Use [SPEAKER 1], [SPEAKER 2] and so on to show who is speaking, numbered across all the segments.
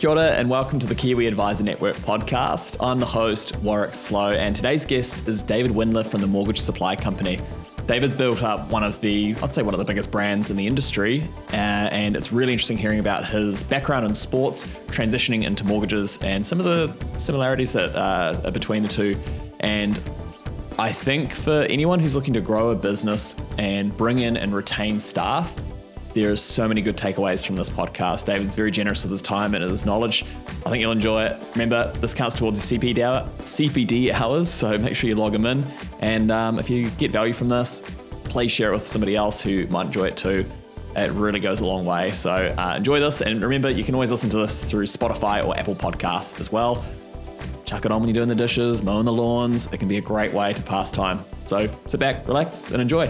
[SPEAKER 1] Kia ora and welcome to the Kiwi Advisor Network podcast. I'm the host, Warwick Slow, and today's guest is David Windler from the Mortgage Supply Company. David's built up one of the biggest brands in the industry, and it's really interesting hearing about his background in sports, transitioning into mortgages, and some of the similarities that are between the two. And I think for anyone who's looking to grow a business and bring in and retain staff, there's so many good takeaways from this podcast. David's very generous with his time and his knowledge. I think you'll enjoy it. Remember, this counts towards your CPD hours, so make sure you log them in. And if you get value from this, please share it with somebody else who might enjoy it too. It really goes a long way. So enjoy this. And remember, you can always listen to this through Spotify or Apple Podcasts as well. Chuck it on when you're doing the dishes, mowing the lawns. It can be a great way to pass time. So sit back, relax, and enjoy.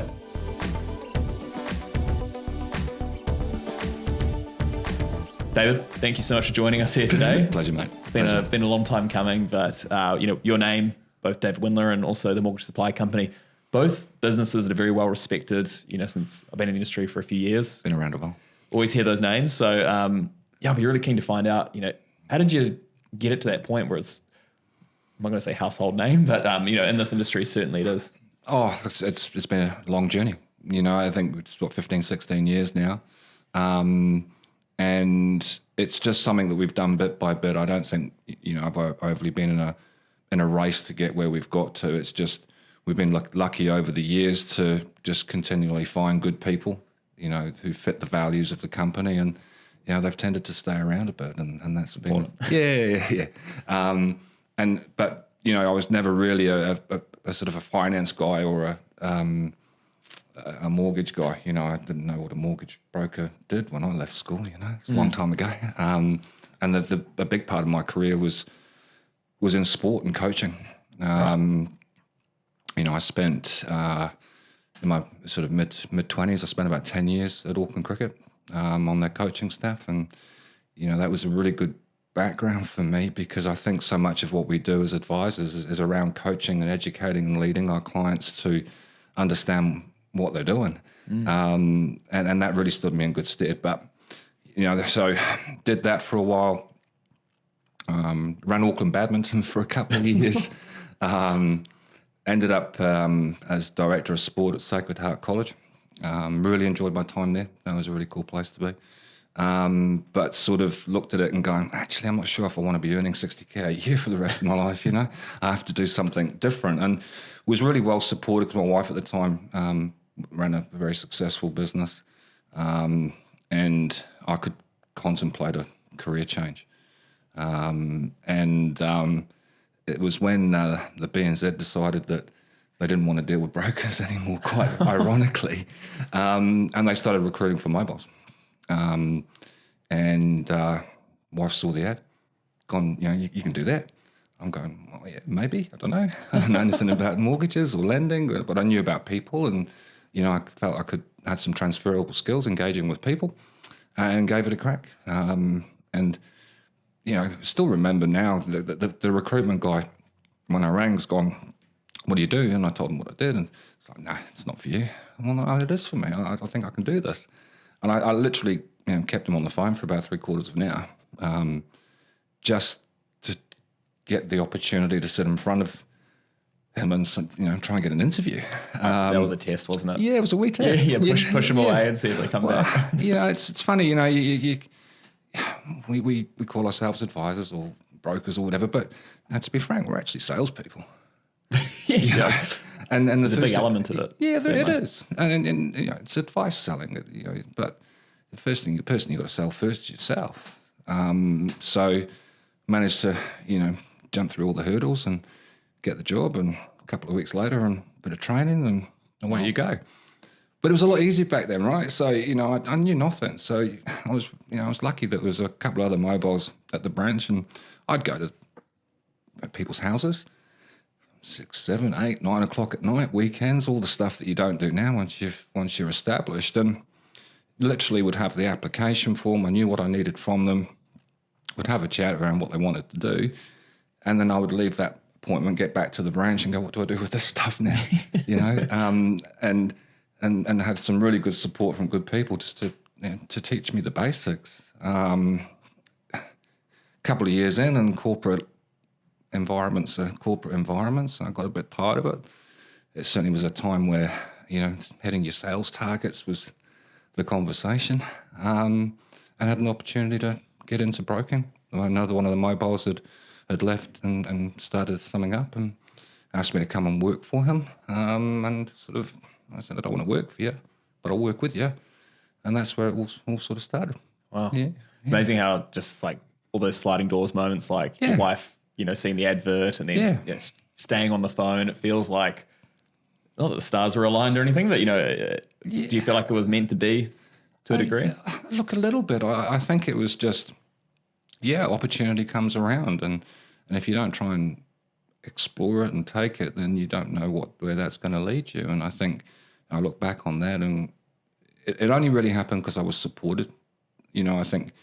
[SPEAKER 1] David, thank you so much for joining us here today.
[SPEAKER 2] Pleasure, mate.
[SPEAKER 1] It's been a long time coming, but your name, both David Windler and also the Mortgage Supply Company, both businesses that are very well respected. Since I've been in the industry for a few years,
[SPEAKER 2] been around a while.
[SPEAKER 1] Always hear those names. So I'll be really keen to find out. How did you get it to that point where it's, I'm not going to say household name, but in this industry certainly it is.
[SPEAKER 2] Oh, it's been a long journey. I think it's 15, 16 years now. And it's just something that we've done bit by bit. I don't think, I've overly been in a race to get where we've got to. It's just we've been lucky over the years to just continually find good people, who fit the values of the company, and they've tended to stay around a bit, and that's been yeah. But I was never really a sort of a finance guy or a mortgage guy. I didn't know what a mortgage broker did when I left school. It's a long time ago. And the big part of my career was in sport and coaching. I spent in my sort of mid 20s. I spent about 10 years at Auckland Cricket on their coaching staff, and that was a really good background for me, because I think so much of what we do as advisors is around coaching and educating and leading our clients to understand what they're doing. And that really stood me in good stead. But, so did that for a while, ran Auckland Badminton for a couple of years, ended up as Director of Sport at Sacred Heart College. Really enjoyed my time there. That was a really cool place to be. But sort of looked at it and going, actually, I'm not sure if I want to be earning 60K a year for the rest of my life, I have to do something different. And was really well supported because my wife at the time ran a very successful business, and I could contemplate a career change. It was when the BNZ decided that they didn't want to deal with brokers anymore, quite ironically, and they started recruiting for mobiles. Wife saw the ad, gone, you can do that. I'm going, well, yeah, maybe, I don't know. I don't know anything about mortgages or lending, but I knew about people, and, I felt I had some transferable skills engaging with people, and gave it a crack. Still remember now the recruitment guy, when I rang, was gone, what do you do? And I told him what I did, and it's like, nah, it's not for you. I'm like, no, it is for me. I think I can do this. And I literally kept him on the phone for about 3/4 of an hour, just to get the opportunity to sit in front of him and try and get an interview.
[SPEAKER 1] That was a test, wasn't it?
[SPEAKER 2] Yeah, it was a wee test.
[SPEAKER 1] Yeah, push them away and see if they come back.
[SPEAKER 2] It's funny, we call ourselves advisors or brokers or whatever, but to be frank, we're actually salespeople. And
[SPEAKER 1] there's a big element of it.
[SPEAKER 2] Yeah, it is, and it's advice selling. But the person you've got to sell first is yourself. So managed to jump through all the hurdles and get the job, and a couple of weeks later, and a bit of training, and away you go. But it was a lot easier back then, right? So I knew nothing. So I was lucky that there was a couple of other mobiles at the branch, and I'd go to people's houses. 6, 7, 8, 9 o'clock at night, weekends, all the stuff that you don't do now once you're established, and literally would have the application form. I knew what I needed from them, would have a chat around what they wanted to do, and then I would leave that appointment, get back to the branch and go, what do I do with this stuff now? And had some really good support from good people just to teach me the basics. couple of years in, and corporate environments are corporate environments, and I got a bit tired of it. It certainly was a time where, hitting your sales targets was the conversation, and had an opportunity to get into broking. Another one of the mobiles had left and started something up and asked me to come and work for him. And I said, I don't want to work for you, but I'll work with you. And that's where it all sort of started.
[SPEAKER 1] Wow.
[SPEAKER 2] Yeah.
[SPEAKER 1] It's amazing how just like all those sliding doors moments, like your wife, seeing the advert and then staying on the phone, it feels like, not that the stars were aligned or anything, but, do you feel like it was meant to be to a degree?
[SPEAKER 2] Look, a little bit. I think it was just, opportunity comes around. And if you don't try and explore it and take it, then you don't know where that's going to lead you. And I think I look back on that, and it only really happened because I was supported. I think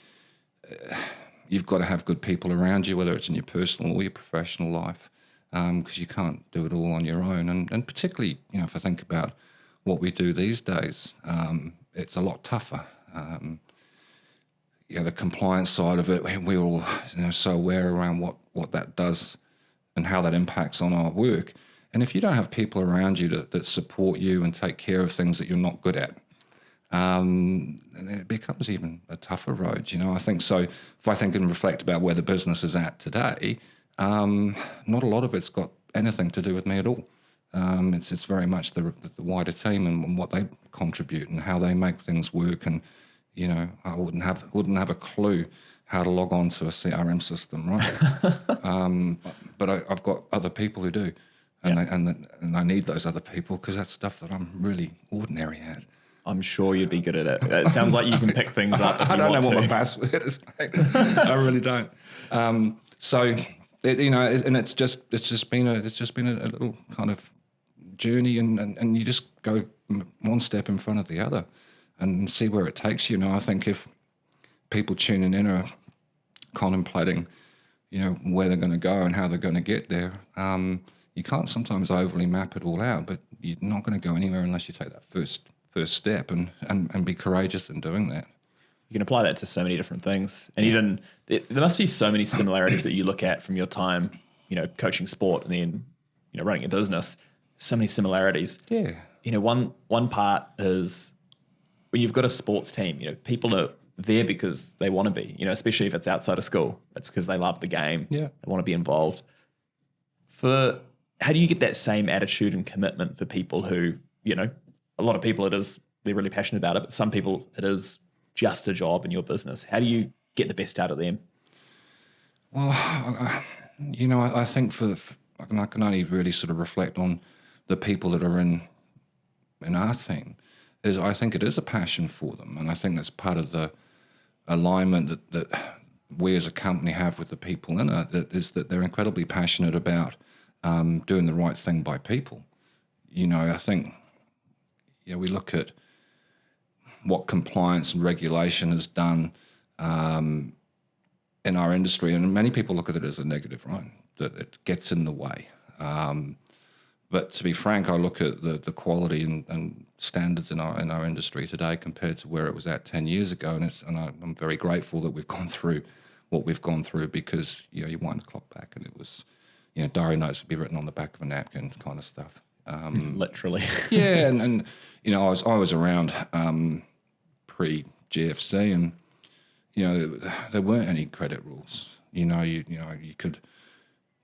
[SPEAKER 2] you've got to have good people around you, whether it's in your personal or your professional life, because you can't do it all on your own. And particularly, if I think about what we do these days, it's a lot tougher. The compliance side of it, we're all so aware around what that does and how that impacts on our work. And if you don't have people around you that support you and take care of things that you're not good at, it becomes even a tougher road. I think so. If I think and reflect about where the business is at today, not a lot of it's got anything to do with me at all. It's very much the wider team and what they contribute and how they make things work. And I wouldn't have a clue how to log on to a CRM system, right? But I've got other people who do, and I need those other people because that's stuff that I'm really ordinary at.
[SPEAKER 1] I'm sure you'd be good at it. It sounds like you can pick things up.
[SPEAKER 2] I don't know what my password is, mate. I really don't. So it's just been a little kind of journey, and you just go one step in front of the other and see where it takes you. I think if people tuning in are contemplating, where they're going to go and how they're going to get there, you can't sometimes overly map it all out, but you're not going to go anywhere unless you take that first step and be courageous in doing that.
[SPEAKER 1] You can apply that to so many different things. And even there must be so many similarities that you look at from your time, coaching sport and then, running a business. So many similarities.
[SPEAKER 2] Yeah.
[SPEAKER 1] One part is when you've got a sports team, people are there because they want to be, especially if it's outside of school. It's because they love the game.
[SPEAKER 2] Yeah.
[SPEAKER 1] They want to be involved. How do you get that same attitude and commitment for people who, a lot of people they're really passionate about it, but some people it is just a job in your business. How do you get the best out of them?
[SPEAKER 2] Well, I think I can only really sort of reflect on the people that are in our team. I think it is a passion for them, and I think that's part of the alignment that we as a company have with the people in it. That is that they're incredibly passionate about doing the right thing by people. I think we look at what compliance and regulation has done in our industry, and many people look at it as a negative, right? That it gets in the way. But to be frank, I look at the quality and standards in our industry today compared to where it was at 10 years ago, and I'm very grateful that we've gone through what we've gone through, because you wind the clock back and it was diary notes would be written on the back of a napkin kind of stuff.
[SPEAKER 1] Literally.
[SPEAKER 2] Yeah, and I was around pre GFC, and there weren't any credit rules.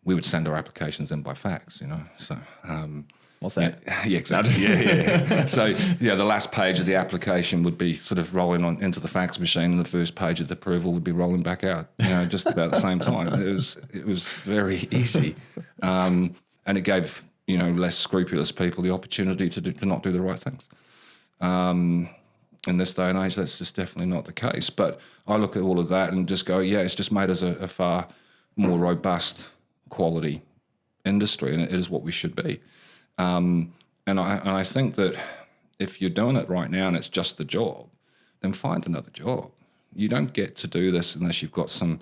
[SPEAKER 2] We would send our applications in by fax. So
[SPEAKER 1] what's that?
[SPEAKER 2] Yeah, exactly. Yeah. So the last page of the application would be sort of rolling on into the fax machine, and the first page of the approval would be rolling back out. Just about the same time. It was very easy, and it gave less scrupulous people the opportunity to not do the right things. In this day and age, that's just definitely not the case. But I look at all of that and just go, it's just made us a far more robust quality industry, and it is what we should be. And I think that if you're doing it right now and it's just the job, then find another job. You don't get to do this unless you've got some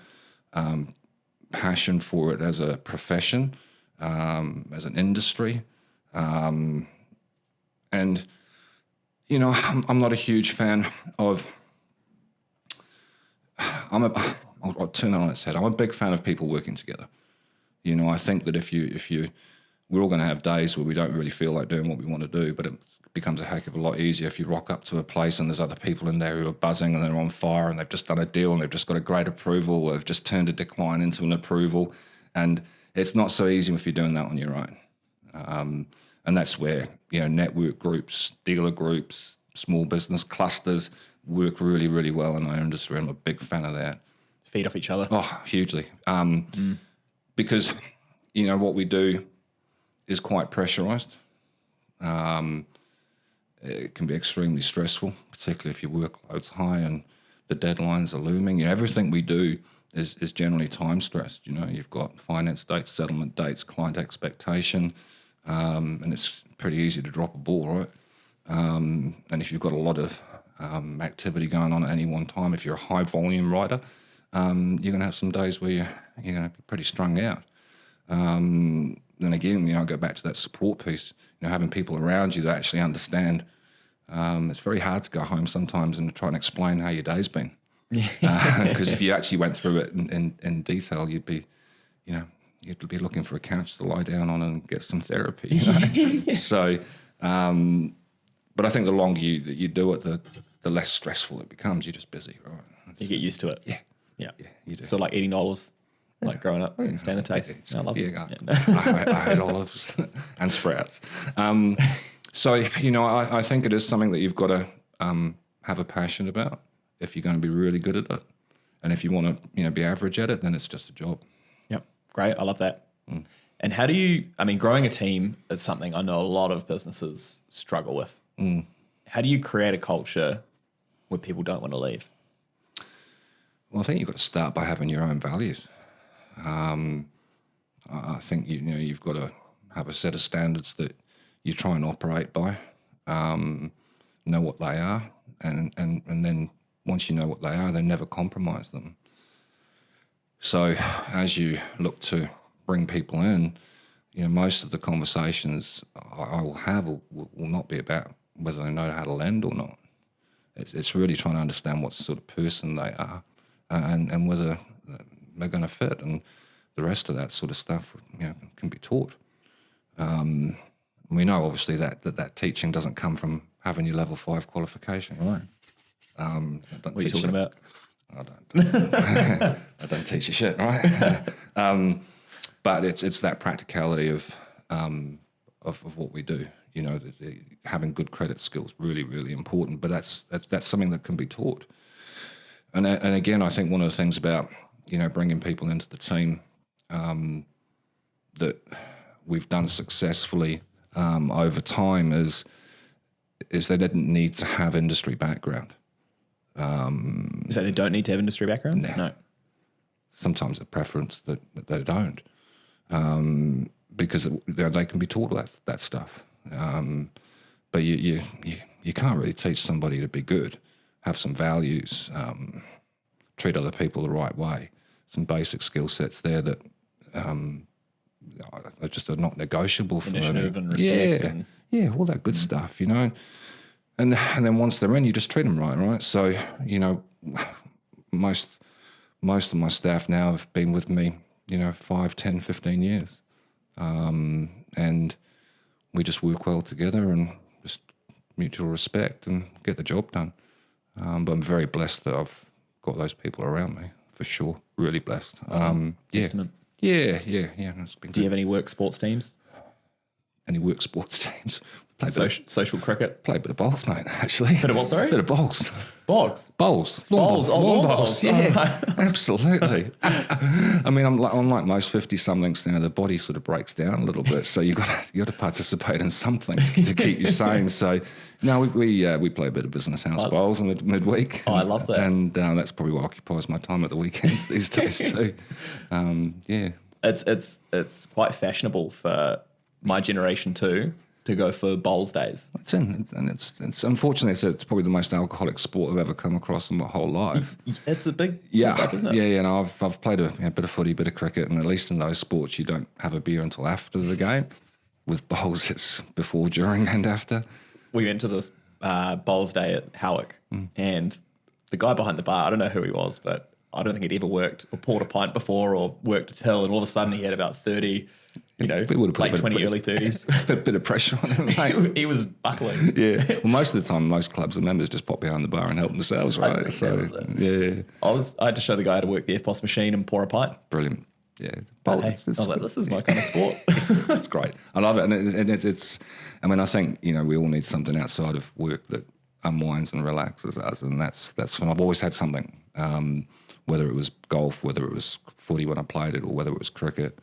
[SPEAKER 2] passion for it as a profession, as an industry. And, I'm not a huge fan of... I'll turn it on its head. I'm a big fan of people working together. You know, I think that if you we're all going to have days where we don't really feel like doing what we want to do, but it becomes a heck of a lot easier if you rock up to a place and there's other people in there who are buzzing and they're on fire and they've just done a deal and they've just got a great approval, or they've just turned a decline into an approval. And it's not so easy if you're doing that on your own. And that's where, you know, network groups, dealer groups, small business clusters work really, really well in our industry. I'm a big fan of that.
[SPEAKER 1] Feed off each other.
[SPEAKER 2] Oh, hugely. Because, you know, what we do is quite pressurized. It can be extremely stressful, particularly if your workload's high and the deadlines are looming. You know, everything we do is generally time stressed. You know, you've got finance dates, settlement dates, client expectation, and it's pretty easy to drop a ball, right? And if you've got a lot of activity going on at any one time, if you're a high volume rider, you're going to have some days where you're going to be pretty strung out. Then again, you know, I go back to that support piece, you know, having people around you that actually understand. It's very hard to go home sometimes and try and explain how your day's been. Because if you actually went through it in detail, you'd be looking for a couch to lie down on and get some therapy. You know? So, but I think the longer you do it, the less stressful it becomes. You're just busy, right?
[SPEAKER 1] You get used to it.
[SPEAKER 2] Yeah, you do.
[SPEAKER 1] So like eating olives, like growing up and stand the taste. I love it.
[SPEAKER 2] I hate olives and sprouts. So, you know, I think it is something that you've got to have a passion about if you're going to be really good at it. And if you want to, you know, be average at it, then it's just a job.
[SPEAKER 1] Yep. Great. I love that. And how do you, growing a team is something I know a lot of businesses struggle with. How do you create a culture where people don't want to leave?
[SPEAKER 2] Well, I think you've got to start by having your own values. I think, you know, you've got to have a set of standards that you try and operate by, know what they are, and then once you know what they are, then never compromise them. So as you look to bring people in, you know, most of the conversations I will have will not be about whether they know how to lend or not. It's really trying to understand what sort of person they are and whether they're going to fit, and the rest of that sort of stuff, you know, can be taught. We know obviously that teaching doesn't come from having your level 5 qualification, right?
[SPEAKER 1] What are you talking about?
[SPEAKER 2] I don't. I don't teach you shit, right? But it's that practicality of what we do. You know, having good credit skills really, really important. But that's something that can be taught. And again, I think one of the things about, you know, bringing people into the team that we've done successfully over time is they didn't need to have industry background.
[SPEAKER 1] So they don't need to have industry background? No.
[SPEAKER 2] Sometimes a preference that they don't, because they can be taught that stuff. But you can't really teach somebody to be good, have some values, treat other people the right way. Some basic skill sets there that are not negotiable for them.
[SPEAKER 1] Initiative and respect.
[SPEAKER 2] Yeah, all that good stuff, you know. And then once they're in, you just treat them right? So, you know, most of my staff now have been with me, you know, 5, 10, 15 years. And we just work well together and just mutual respect and get the job done. But I'm very blessed that I've got those people around me, for sure. Really blessed.
[SPEAKER 1] Testament.
[SPEAKER 2] Yeah. It's been
[SPEAKER 1] Do you have any work sports teams?
[SPEAKER 2] Any work sports teams?
[SPEAKER 1] Social cricket?
[SPEAKER 2] Play a bit of bowls, mate, actually.
[SPEAKER 1] Bit of what, sorry?
[SPEAKER 2] Bit of bowls.
[SPEAKER 1] Bogs?
[SPEAKER 2] Bowls.
[SPEAKER 1] Bowls.
[SPEAKER 2] Lawn
[SPEAKER 1] bowls.
[SPEAKER 2] bowls. Yeah, absolutely. I mean, I'm like most 50-somethings now, the body sort of breaks down a little bit, so you got to participate in something to keep you sane. So, no, we play a bit of business house bowls midweek.
[SPEAKER 1] Oh, I love that.
[SPEAKER 2] And that's probably what occupies my time at the weekends these days too. Yeah.
[SPEAKER 1] It's quite fashionable for my generation too to go for bowls days.
[SPEAKER 2] It's unfortunately it's probably the most alcoholic sport I've ever come across in my whole life.
[SPEAKER 1] It's a big mistake, isn't it?
[SPEAKER 2] Yeah. No, I've played a bit of footy, a bit of cricket, and at least in those sports you don't have a beer until after the game. With bowls, it's before, during, and after.
[SPEAKER 1] We went to this bowls day at Howick, and the guy behind the bar, I don't know who he was, but I don't think he'd ever worked or poured a pint before or worked a till, and all of a sudden he had about 30,
[SPEAKER 2] We would have put
[SPEAKER 1] late 20, early 30s.
[SPEAKER 2] a bit of pressure on him, mate.
[SPEAKER 1] He was buckling.
[SPEAKER 2] Yeah. Well, most of the time, most clubs, the members just pop behind the bar and help themselves, right? So, yeah.
[SPEAKER 1] I had to show the guy how to work the FPOS machine and pour a pint.
[SPEAKER 2] Brilliant. Yeah.
[SPEAKER 1] But hey, I was like, this is my kind of sport.
[SPEAKER 2] It's great. I love it. And it's I mean, I think, we all need something outside of work that unwinds and relaxes us. And that's when I've always had something, whether it was golf, whether it was footy when I played it, or whether it was cricket.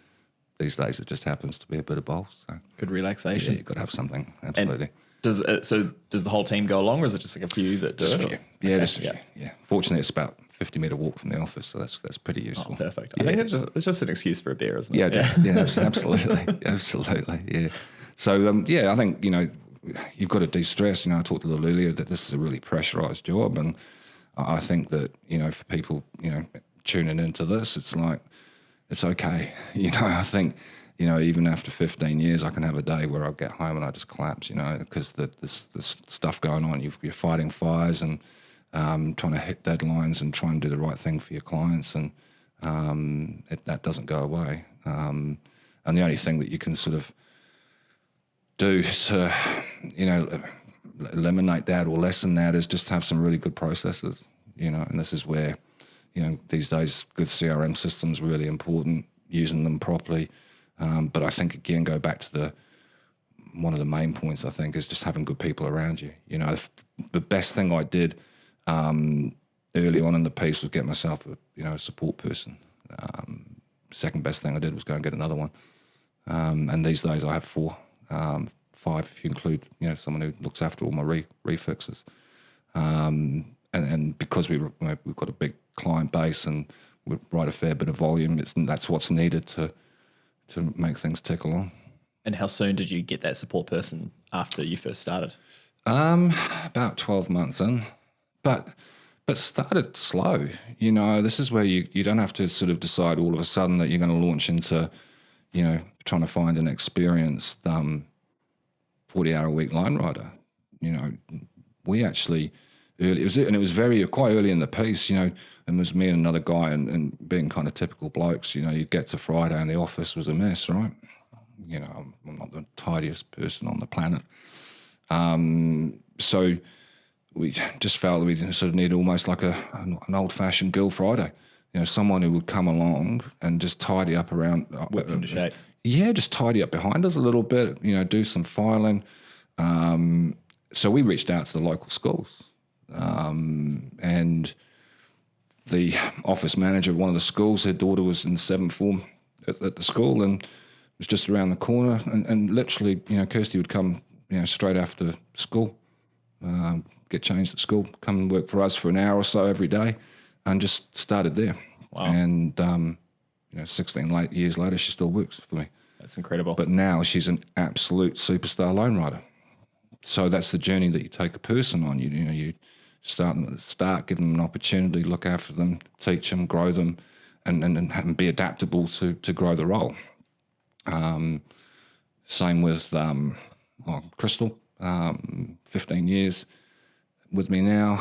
[SPEAKER 2] These days, it just happens to be a bit of both. So.
[SPEAKER 1] Good relaxation.
[SPEAKER 2] Yeah, you've got to have something. Absolutely.
[SPEAKER 1] And does the whole team go along, or is it just like a few that do
[SPEAKER 2] just
[SPEAKER 1] it?
[SPEAKER 2] A few. Yeah, okay. Just a few. Yeah. Fortunately, it's about 50-metre walk from the office, so that's pretty useful.
[SPEAKER 1] Oh, perfect. I think it's just an excuse for a beer, isn't it?
[SPEAKER 2] Yeah, absolutely. Absolutely, yeah. So, I think, you've got to de-stress. I talked a little earlier that this is a really pressurised job, and I think that, for people, tuning into this, it's like, it's okay. I think, even after 15 years, I can have a day where I get home and I just collapse, because there's stuff going on. You're fighting fires and trying to hit deadlines and trying to do the right thing for your clients, and that doesn't go away. And the only thing that you can sort of do to, eliminate that or lessen that is just have some really good processes, and this is where, these days good CRM systems are really important, using them properly. But I think, again, go back to one of the main points, I think, is just having good people around you. The best thing I did early on in the piece was get myself a support person. Second best thing I did was go and get another one. And these days I have 4, 5 if you include, someone who looks after all my refixes. And because we've got a big client base and we write a fair bit of volume, that's what's needed to make things tick along.
[SPEAKER 1] And how soon did you get that support person after you first started?
[SPEAKER 2] About 12 months in, but started slow. This is where you don't have to sort of decide all of a sudden that you're going to launch into, trying to find an experienced 40-hour-a-week line rider. We actually early, it was very quite early in the piece, and it was me and another guy, and being kind of typical blokes, you'd get to Friday and the office was a mess, right? I'm not the tidiest person on the planet. So we just felt that we sort of needed almost like an old-fashioned Girl Friday, someone who would come along and just tidy up around.
[SPEAKER 1] Whip into shape.
[SPEAKER 2] Yeah, just tidy up behind us a little bit, do some filing. So we reached out to the local schools. And the office manager of one of the schools, her daughter was in 7th form at the school and was just around the corner. And literally, Kirsty would come, straight after school, get changed at school, come and work for us for an hour or so every day, and just started there.
[SPEAKER 1] Wow.
[SPEAKER 2] And, 16 years later, she still works for me.
[SPEAKER 1] That's incredible.
[SPEAKER 2] But now she's an absolute superstar loan rider. So that's the journey that you take a person on. You start them at the start, give them an opportunity, look after them, teach them, grow them, and be adaptable to grow the role. Same with Crystal, 15 years with me now.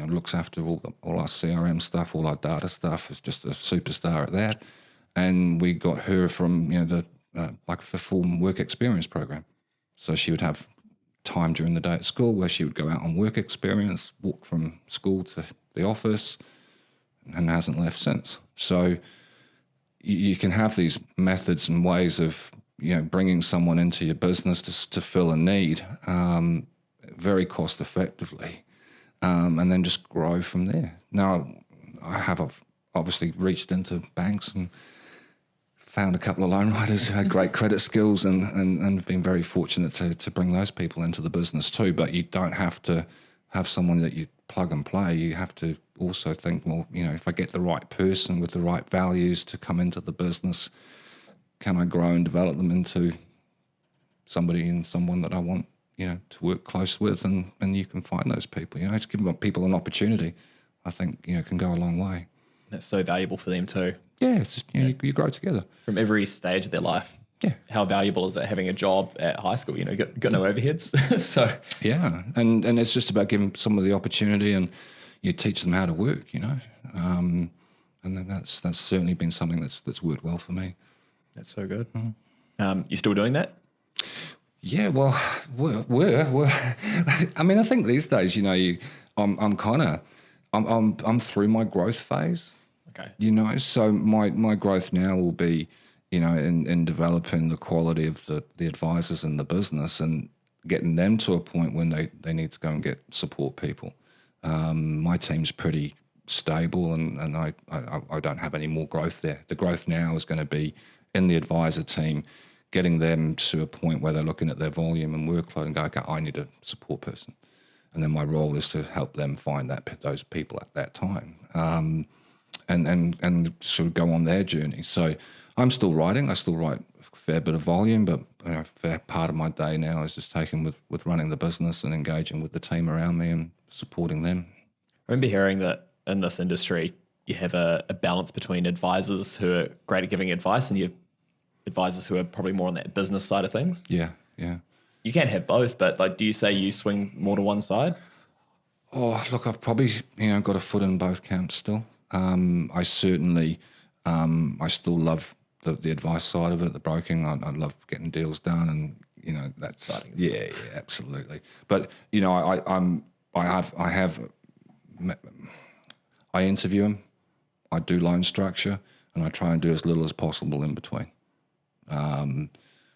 [SPEAKER 2] Looks after all our CRM stuff, all our data stuff. Is just a superstar at that. And we got her from the like a 5th form work experience program. So she would have time during the day at school where she would go out on work experience, walk from school to the office, and hasn't left since. So you can have these methods and ways of bringing someone into your business to fill a need very cost effectively, and then just grow from there. Now I have obviously reached into banks and found a couple of loan writers who had great credit skills and been very fortunate to bring those people into the business too. But you don't have to have someone that you plug and play. You have to also think, well, if I get the right person with the right values to come into the business, can I grow and develop them into somebody and someone that I want, to work close with? And you can find those people, just giving people an opportunity, I think, can go a long way.
[SPEAKER 1] That's so valuable for them too.
[SPEAKER 2] Yeah, it's just, you grow together.
[SPEAKER 1] From every stage of their life.
[SPEAKER 2] Yeah.
[SPEAKER 1] How valuable is it having a job at high school? You got no overheads. So
[SPEAKER 2] yeah, and it's just about giving someone the opportunity and, you teach them how to work, and then that's certainly been something that's worked well for me.
[SPEAKER 1] That's so good. You still doing that?
[SPEAKER 2] Yeah, well, we're I mean, I think these days, I'm through my growth phase.
[SPEAKER 1] Okay.
[SPEAKER 2] So my growth now will be, in developing the quality of the advisors in the business and getting them to a point when they need to go and get support people. My team's pretty stable, and I don't have any more growth there. The growth now is going to be in the advisor team, getting them to a point where they're looking at their volume and workload and go, okay, I need a support person. And then my role is to help them find those people at that time, and sort of go on their journey. So I'm still writing. I still write a fair bit of volume, but a fair part of my day now is just taken with running the business and engaging with the team around me and supporting them.
[SPEAKER 1] I remember hearing that in this industry, you have a balance between advisors who are great at giving advice and you have advisors who are probably more on that business side of things.
[SPEAKER 2] Yeah.
[SPEAKER 1] You can have both, but do you say you swing more to one side?
[SPEAKER 2] Oh, look, I've probably got a foot in both camps still. I certainly, I still love the advice side of it, the broking. I love getting deals done, and that's yeah, absolutely. But I interview them, I do loan structure, and I try and do as little as possible in between.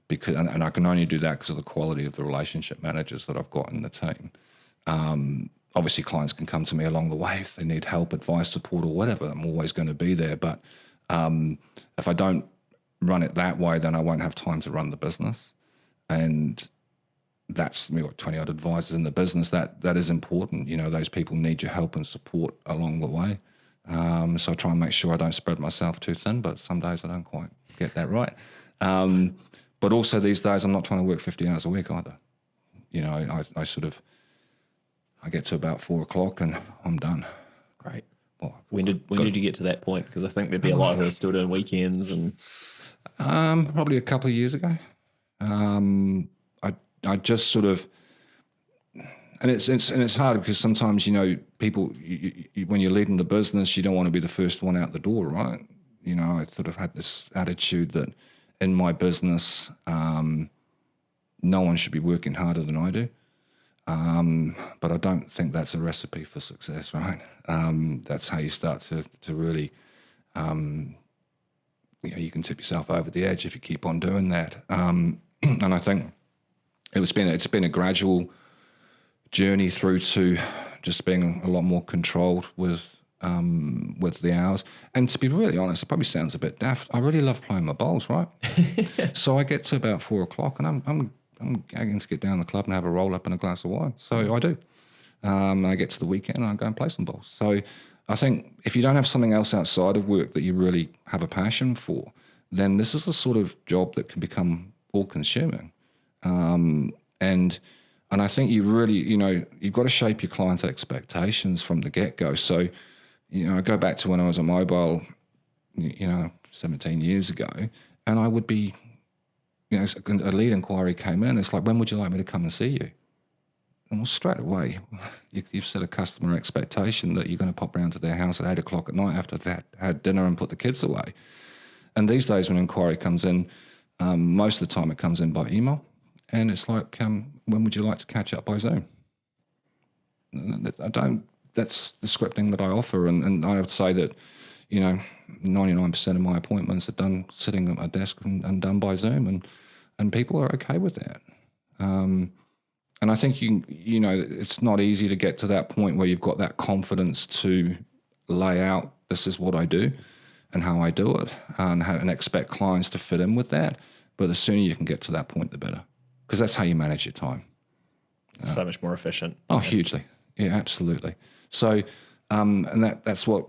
[SPEAKER 2] Because I can only do that because of the quality of the relationship managers that I've got in the team. Obviously, clients can come to me along the way if they need help, advice, support, or whatever. I'm always going to be there. But if I don't run it that way, then I won't have time to run the business. And we've got 20 odd advisors in the business. That is important. Those people need your help and support along the way. So I try and make sure I don't spread myself too thin, but some days I don't quite get that right. But also these days I'm not trying to work 50 hours a week either. I get to about 4 o'clock and I'm done.
[SPEAKER 1] Great. Well, when did you get to that point? Because I think there'd be a lot who are still doing weekends and.
[SPEAKER 2] Probably a couple of years ago. I just sort of, and it's hard because sometimes people when you're leading the business, you don't want to be the first one out the door, right? I sort of had this attitude that in my business, no one should be working harder than I do. But I don't think that's a recipe for success, right? That's how you start to really, you can tip yourself over the edge if you keep on doing that. And I think it's been a gradual journey through to just being a lot more controlled with the hours. And to be really honest, it probably sounds a bit daft. I really love playing my bowls, right? So I get to about 4 o'clock and I'm gagging to get down the club and have a roll up and a glass of wine. So I do. And I get to the weekend and I go and play some bowls. So I think if you don't have something else outside of work that you really have a passion for, then this is the sort of job that can become all-consuming. And I think you really, you've got to shape your client's expectations from the get-go. So, I go back to when I was at Mobile, 17 years ago, and I would be, a lead inquiry came in. It's like, when would you like me to come and see you? And well, straight away, you've set a customer expectation that you're going to pop round to their house at 8 o'clock at night after they've had dinner and put the kids away. And these days when an inquiry comes in, most of the time it comes in by email. And it's like, when would you like to catch up by Zoom? That's the scripting that I offer. And I would say that, 99% of my appointments are done sitting at my desk and done by Zoom. And people are okay with that. And I think, it's not easy to get to that point where you've got that confidence to lay out, this is what I do and how I do it, and expect clients to fit in with that. But the sooner you can get to that point, the better. Because that's how you manage your time.
[SPEAKER 1] So much more efficient.
[SPEAKER 2] Oh, hugely. Yeah, absolutely. So, and that's what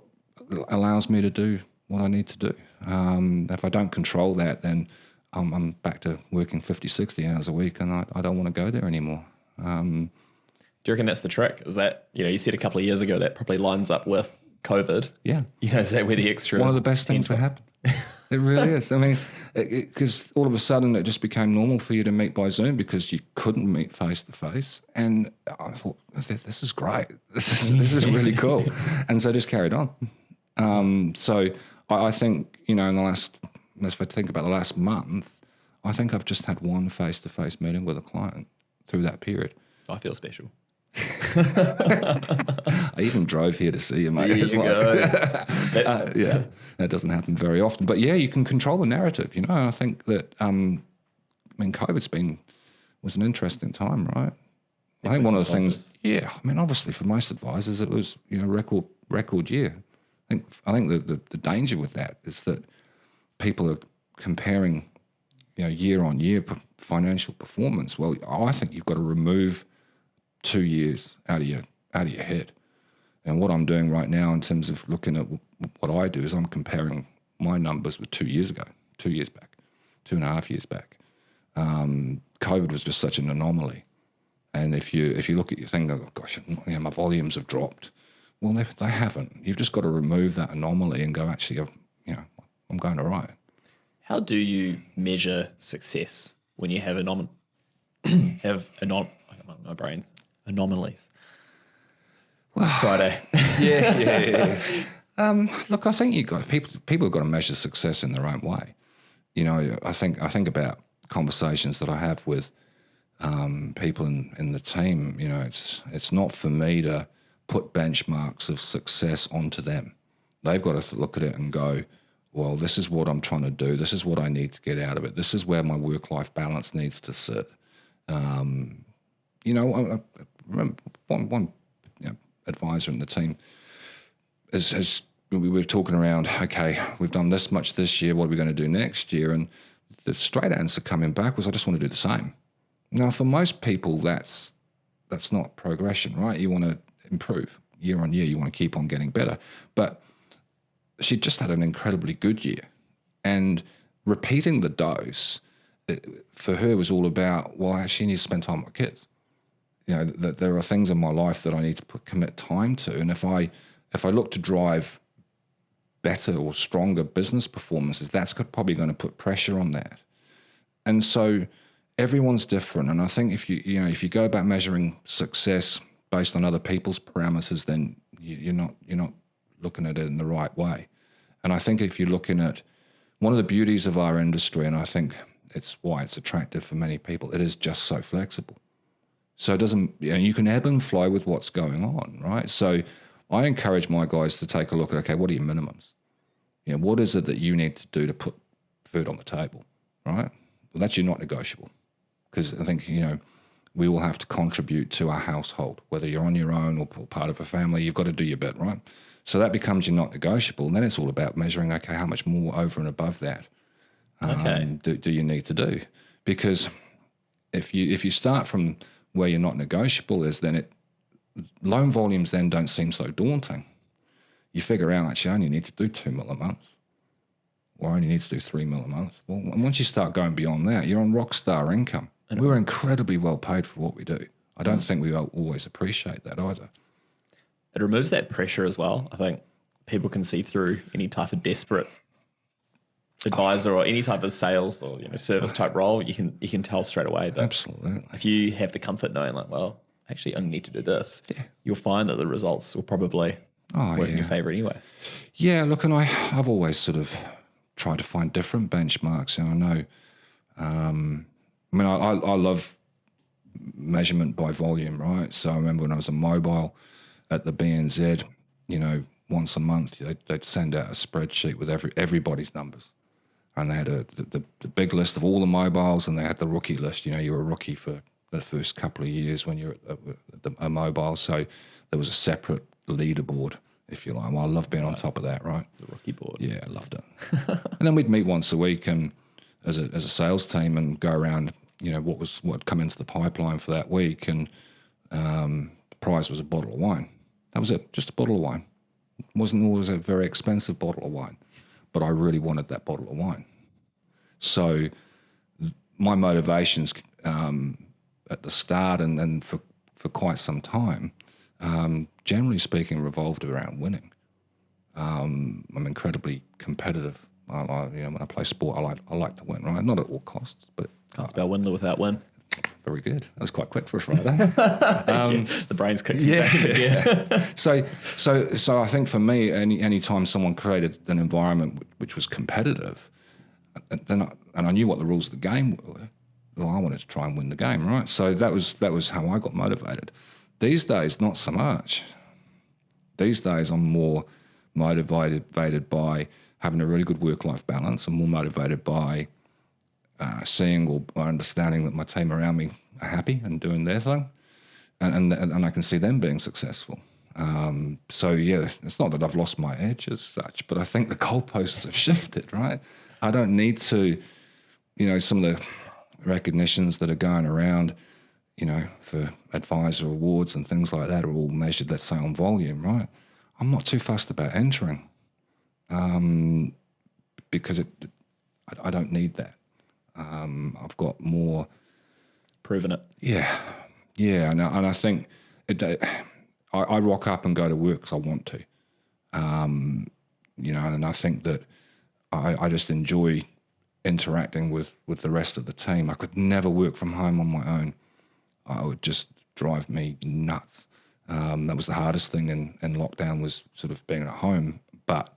[SPEAKER 2] allows me to do what I need to do. If I don't control that, then I'm back to working 50, 60 hours a week, and I don't want to go there anymore.
[SPEAKER 1] Do you reckon that's the trick? Is that, you said a couple of years ago that probably lines up with COVID.
[SPEAKER 2] Yeah.
[SPEAKER 1] Is that where the extra...
[SPEAKER 2] One of the best things that happened. It really is. I mean, because all of a sudden it just became normal for you to meet by Zoom because you couldn't meet face to face. And I thought, this is great. This is really cool. And so I just carried on. So I think, in the last, if I think about the last month, I think I've just had one face-to-face meeting with a client through that period.
[SPEAKER 1] I feel special.
[SPEAKER 2] I even drove here to see you, mate. It's that doesn't happen very often. But yeah, you can control the narrative, And I think that, COVID's was an interesting time, right? I think one of the things, obviously for most advisors, it was, record year. I think the danger with that is that people are comparing, year on year financial performance. Well, I think you've got to remove 2 years out of your head. And what I'm doing right now in terms of looking at what I do is I'm comparing my numbers with 2 years ago, 2 years back, 2.5 years back. COVID was just such an anomaly. And if you look at your thing, oh gosh, my volumes have dropped. Well, they haven't. You've just got to remove that anomaly and go, actually, I'm going all right.
[SPEAKER 1] How do you measure success when you have my brain's anomalies? Well, it's Friday.
[SPEAKER 2] Yeah. Look, I think people have got to measure success in their own way. I think about conversations that I have with people in the team. It's not for me to put benchmarks of success onto them. They've got to look at it and go, well, this is what I'm trying to do. This is what I need to get out of it. This is where my work-life balance needs to sit. I remember one advisor in the team we were talking around, okay, we've done this much this year, what are we going to do next year? And the straight answer coming back was, I just want to do the same. Now, for most people, that's not progression, right? You want to improve year on year. You want to keep on getting better. But she just had an incredibly good year. And repeating the dose for her was all about, well, I actually need to spend time with kids. That there are things in my life that I need to commit time to. And if I look to drive better or stronger business performances, that's probably going to put pressure on that. And so everyone's different. And I think if you go about measuring success based on other people's parameters, then you're not looking at it in the right way. And I think if you're looking at one of the beauties of our industry, and I think it's why it's attractive for many people, it is just so flexible. So it doesn't, you can ebb and flow with what's going on, right? So I encourage my guys to take a look at, okay, what are your minimums? What is it that you need to do to put food on the table, right? Well, that's your not negotiable. Because I think, we all have to contribute to our household, whether you're on your own or part of a family, you've got to do your bit, right? So that becomes your not negotiable. And then it's all about measuring, okay, how much more over and above that do you need to do? Because if you start from where your not negotiable is, then loan volumes then don't seem so daunting. You figure out, actually, I only need to do 2 mil a month, or I only need to do 3 mil a month. Well, and once you start going beyond that, you're on rock star income. And we're incredibly well paid for what we do. I don't think we always appreciate that either.
[SPEAKER 1] It removes that pressure as well. I think people can see through any type of desperate advisor or any type of sales or service type role. You can tell straight away that.
[SPEAKER 2] Absolutely.
[SPEAKER 1] If you have the comfort knowing, like, well, actually, I only need to do this, you'll find that the results will probably work in your favor anyway.
[SPEAKER 2] Yeah, look, and I've always sort of tried to find different benchmarks. And I know, I love measurement by volume, right? So I remember when I was a mobile at the BNZ, once a month, they'd send out a spreadsheet with everybody's numbers. And they had the big list of all the mobiles, and they had the rookie list. You were a rookie for the first couple of years when you're at a mobile. So there was a separate leaderboard, if you like. Well, I love being on top of that, right?
[SPEAKER 1] The rookie board.
[SPEAKER 2] Yeah, I loved it. And then we'd meet once a week and as a sales team and go around, what come into the pipeline for that week. And the prize was a bottle of wine. That was it, just a bottle of wine. It wasn't always a very expensive bottle of wine, but I really wanted that bottle of wine. So my motivations at the start and then for quite some time, generally speaking, revolved around winning. I'm incredibly competitive When I play sport, I like to win, right? Not at all costs, but
[SPEAKER 1] Can't spell Windler without win.
[SPEAKER 2] very good. That was quite quick for a Friday.
[SPEAKER 1] The brain's kicking back into gear.
[SPEAKER 2] So I think for me, any time someone created an environment which was competitive, and I knew what the rules of the game were, well, I wanted to try and win the game, right? So that was how I got motivated. These days, not so much. These days, I'm more motivated by having a really good work-life balance. I'm more motivated by seeing or understanding that my team around me are happy and doing their thing, and I can see them being successful. So yeah, it's not that I've lost my edge as such, but I think the goalposts have shifted, right? I don't need to, some of the recognitions that are going around, for advisor awards and things like that are all measured, let's say, on volume, right? I'm not too fussed about entering because I don't need that. I've got more...
[SPEAKER 1] Proven it.
[SPEAKER 2] Yeah, and I think I rock up and go to work because I want to, and I think that I just enjoy interacting with the rest of the team. I could never work from home on my own. It would just drive me nuts. That was the hardest thing in lockdown, was sort of being at home. But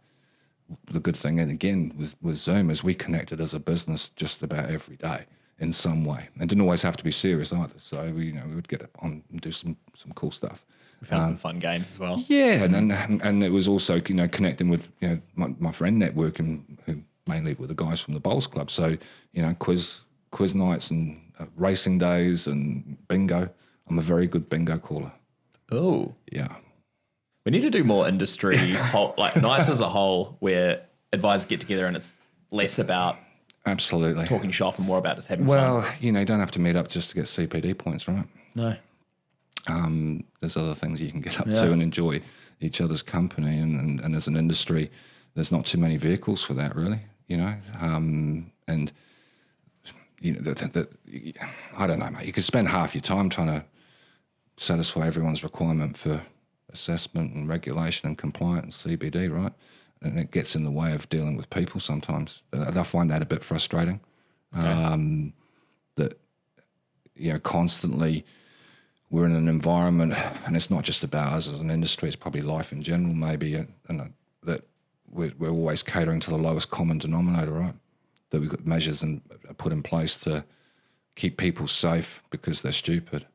[SPEAKER 2] the good thing, and again, with Zoom, is we connected as a business just about every day in some way. It didn't always have to be serious either. So we would get on and do some cool stuff.
[SPEAKER 1] We found some fun games as well.
[SPEAKER 2] Yeah, and it was also connecting with my friend network, and who mainly were the guys from the bowls club. So quiz nights and racing days and bingo. I'm a very good bingo caller.
[SPEAKER 1] Oh,
[SPEAKER 2] yeah.
[SPEAKER 1] We need to do more industry nights as a whole, where advisors get together and it's less about
[SPEAKER 2] absolutely
[SPEAKER 1] talking shop and more about just having fun.
[SPEAKER 2] Well, you don't have to meet up just to get CPD points, right?
[SPEAKER 1] No.
[SPEAKER 2] There's other things you can get up to and enjoy each other's company, and as an industry, there's not too many vehicles for that, really. And I don't know, mate. You could spend half your time trying to satisfy everyone's requirement for assessment and regulation and compliance, CBD, right? And it gets in the way of dealing with people sometimes. I find that a bit frustrating. Okay. That constantly we're in an environment, and it's not just about us as an industry, it's probably life in general maybe, and that we're always catering to the lowest common denominator, right? That we've got measures and put in place to keep people safe because they're stupid.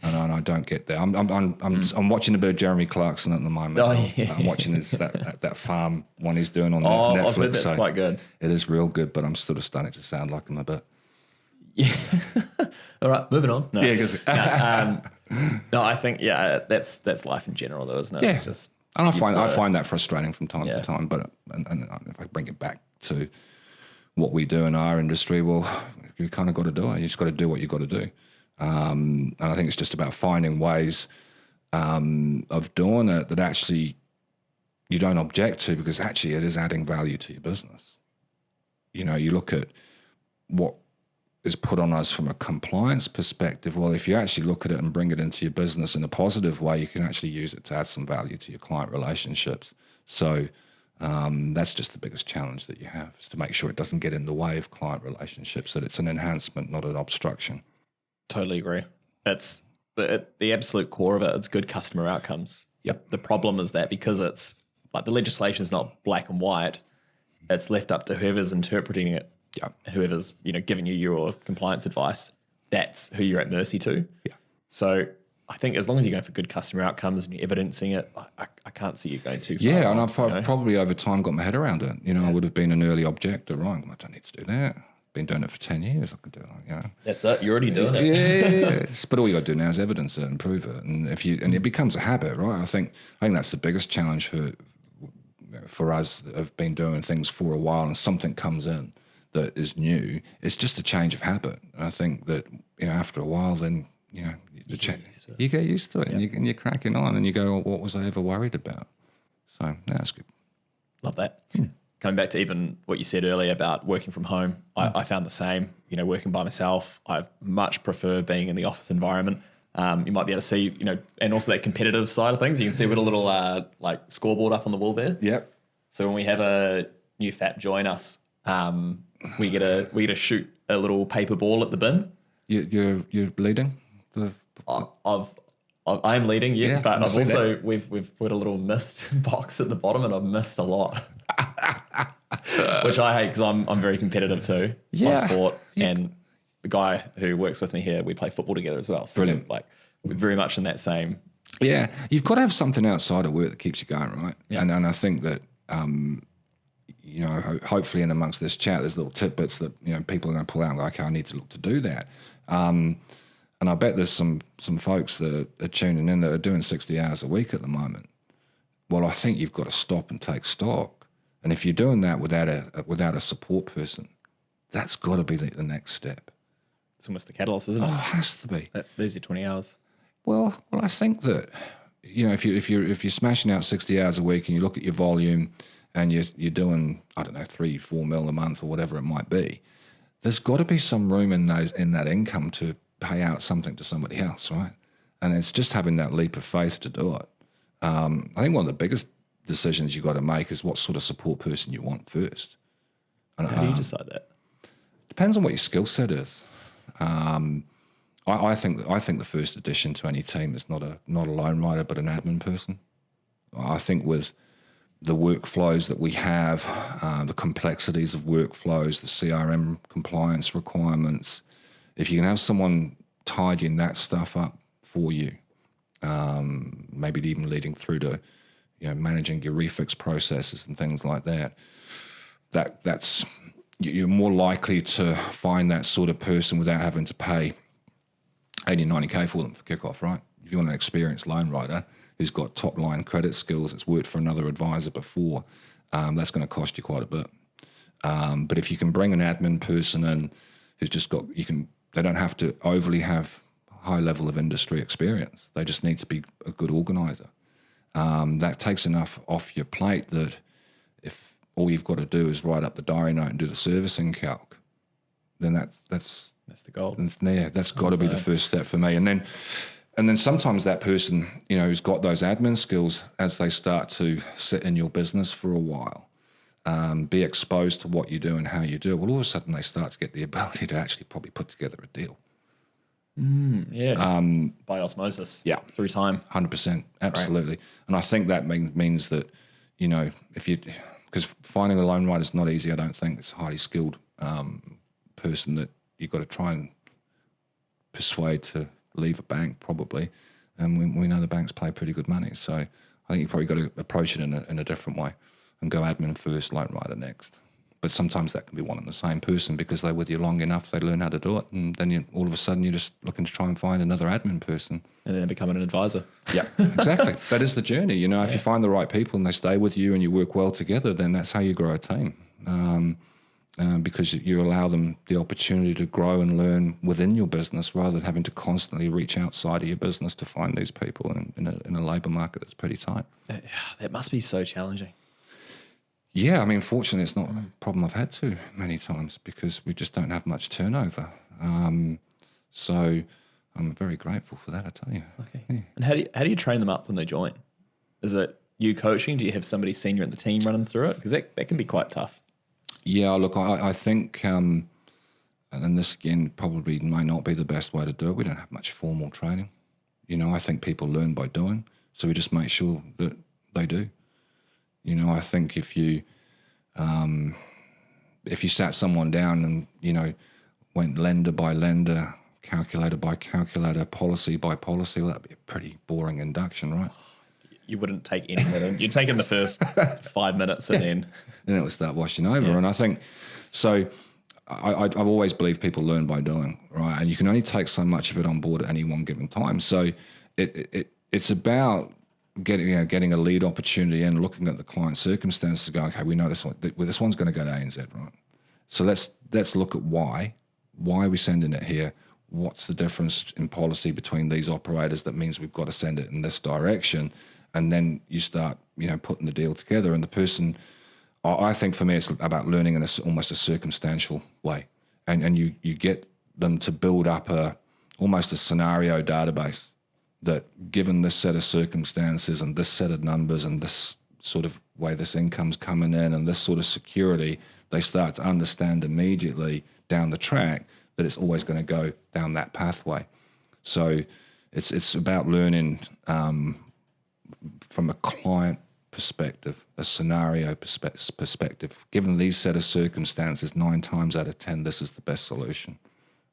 [SPEAKER 2] And I don't get that. I'm watching a bit of Jeremy Clarkson at the moment.
[SPEAKER 1] Oh, yeah.
[SPEAKER 2] I'm watching that farm one he's doing on Netflix.
[SPEAKER 1] I've heard that's quite good.
[SPEAKER 2] It is real good, but I'm sort of starting to sound like him a bit.
[SPEAKER 1] Yeah. All right, moving on. No.
[SPEAKER 2] Yeah,
[SPEAKER 1] no, I think that's life in general, though, isn't it?
[SPEAKER 2] Yeah.
[SPEAKER 1] It's just,
[SPEAKER 2] and I find that frustrating from time to time. But and if I bring it back to what we do in our industry, well, you kind of got to do it. You just got to do what you got to do. And I think it's just about finding ways of doing it that actually you don't object to, because actually it is adding value to your business. You look at what is put on us from a compliance perspective. Well, if you actually look at it and bring it into your business in a positive way, you can actually use it to add some value to your client relationships. So that's just the biggest challenge that you have, is to make sure it doesn't get in the way of client relationships, that it's an enhancement, not an obstruction.
[SPEAKER 1] Totally agree. It's the absolute core of it. It's good customer outcomes.
[SPEAKER 2] Yep.
[SPEAKER 1] The problem is that because it's like the legislation is not black and white, it's left up to whoever's interpreting it.
[SPEAKER 2] Yeah.
[SPEAKER 1] Whoever's giving you your compliance advice, that's who you're at mercy to.
[SPEAKER 2] Yeah.
[SPEAKER 1] So I think as long as you're going for good customer outcomes and you're evidencing it, I can't see you going too far.
[SPEAKER 2] Yeah, and I've probably over time got my head around it. I would have been an early objector, right? I don't need to do that. Been doing it for 10 years. I could do it,
[SPEAKER 1] That's it. You're already doing it.
[SPEAKER 2] Yeah. But all you got to do now is evidence it and prove it. And it becomes a habit, right? I think that's the biggest challenge for us that have been doing things for a while, and something comes in that is new. It's just a change of habit. And I think that after a while, then you get used to it, and you're cracking on, and you go, oh, what was I ever worried about? So that's good.
[SPEAKER 1] Love that. Coming back to even what you said earlier about working from home, I found the same. Working by myself, I much prefer being in the office environment. You might be able to see, and also that competitive side of things. You can see with a little scoreboard up on the wall there.
[SPEAKER 2] Yep.
[SPEAKER 1] So when we have a new FAP join us, We get to shoot a little paper ball at the bin.
[SPEAKER 2] You're leading the.
[SPEAKER 1] I am leading,
[SPEAKER 2] Yeah,
[SPEAKER 1] but
[SPEAKER 2] I
[SPEAKER 1] I've
[SPEAKER 2] see
[SPEAKER 1] also
[SPEAKER 2] that.
[SPEAKER 1] we've put a little missed box at the bottom, and I've missed a lot, which I hate because I'm very competitive too
[SPEAKER 2] Yeah.
[SPEAKER 1] on sport, and the guy who works with me here, we play football together as well. So
[SPEAKER 2] Brilliant.
[SPEAKER 1] we're very much in that same.
[SPEAKER 2] Yeah, you've got to have something outside of work that keeps you going, right?
[SPEAKER 1] Yeah.
[SPEAKER 2] And I think that, hopefully in amongst this chat, there's little tidbits that, people are going to pull out and go, okay, I need to look to do that. And I bet there's some folks that are tuning in that are doing 60 hours a week at the moment. Well, I think you've got to stop and take stock. And if you're doing that without a support person, that's got to be the next step.
[SPEAKER 1] It's almost the catalyst, isn't it?
[SPEAKER 2] Oh, it has to be.
[SPEAKER 1] There's your 20 hours.
[SPEAKER 2] Well, I think that if you're smashing out 60 hours a week and you look at your volume and you're doing 3-4 mil a month or whatever it might be, there's got to be some room in that income to pay out something to somebody else, right? And it's just having that leap of faith to do it. I think one of the biggest decisions you got to make is what sort of support person you want first. And,
[SPEAKER 1] How do you decide that?
[SPEAKER 2] depends on what your skill set is. I think the first addition to any team is not a lone rider, but an admin person. I think with the workflows that we have, the complexities of workflows, the CRM compliance requirements, if you can have someone tidying that stuff up for you, maybe even leading through to managing your refix processes and things like that, that's you're more likely to find that sort of person without having to pay 80, 90K for them for kickoff, right? If you want an experienced loan writer who's got top line credit skills, that's worked for another advisor before, that's going to cost you quite a bit. But if you can bring an admin person in who's just got, they don't have to overly have high level of industry experience. They just need to be a good organizer. That takes enough off your plate that if all you've got to do is write up the diary note and do the servicing calc, then that's
[SPEAKER 1] the goal.
[SPEAKER 2] Yeah, that's got to be the first step for me. And then sometimes that person, who's got those admin skills, as they start to sit in your business for a while, be exposed to what you do and how you do it, well, all of a sudden they start to get the ability to actually probably put together a deal.
[SPEAKER 1] Yeah, by osmosis.
[SPEAKER 2] Yeah.
[SPEAKER 1] Through time.
[SPEAKER 2] 100%, absolutely. Right. And I think that means that, because finding a loan writer is not easy, I don't think. It's a highly skilled person that you've got to try and persuade to leave a bank probably. And we know the banks pay pretty good money. So I think you've probably got to approach it in a different way and go admin first, loan writer next. But sometimes that can be one and the same person because they're with you long enough, they learn how to do it, and then all of a sudden you're just looking to try and find another admin person.
[SPEAKER 1] And then becoming an advisor.
[SPEAKER 2] Yeah, exactly. That is the journey. If you find the right people and they stay with you and you work well together, then that's how you grow a team. Because you allow them the opportunity to grow and learn within your business rather than having to constantly reach outside of your business to find these people in a labour market that's pretty tight.
[SPEAKER 1] That must be so challenging.
[SPEAKER 2] Yeah, fortunately, it's not a problem I've had to many times because we just don't have much turnover. So I'm very grateful for that, I tell you.
[SPEAKER 1] Okay.
[SPEAKER 2] Yeah.
[SPEAKER 1] And how do you train them up when they join? Is it you coaching? Do you have somebody senior in the team running through it? Because that can be quite tough.
[SPEAKER 2] Yeah, look, I think, and this again probably may not be the best way to do it. We don't have much formal training. I think people learn by doing, so we just make sure that they do. I think if you sat someone down and, went lender by lender, calculator by calculator, policy by policy, well, that'd be a pretty boring induction, right?
[SPEAKER 1] You wouldn't take any minute. You'd take in the first 5 minutes and then
[SPEAKER 2] it would start washing over. Yeah. And I think, so I've always believed people learn by doing, right? And you can only take so much of it on board at any one given time. So it's about getting a lead opportunity and looking at the client circumstances, go, okay, we know this one's going to go to ANZ, right? So let's look at why are we sending it here? What's the difference in policy between these operators that means we've got to send it in this direction? And then you start, putting the deal together. And the person, I think for me, it's about learning in almost a circumstantial way, and you get them to build up almost a scenario database. That given this set of circumstances and this set of numbers and this sort of way this income's coming in and this sort of security, they start to understand immediately down the track that it's always going to go down that pathway. So it's about learning from a client perspective, a scenario perspective. Given these set of circumstances, 9 times out of 10, this is the best solution.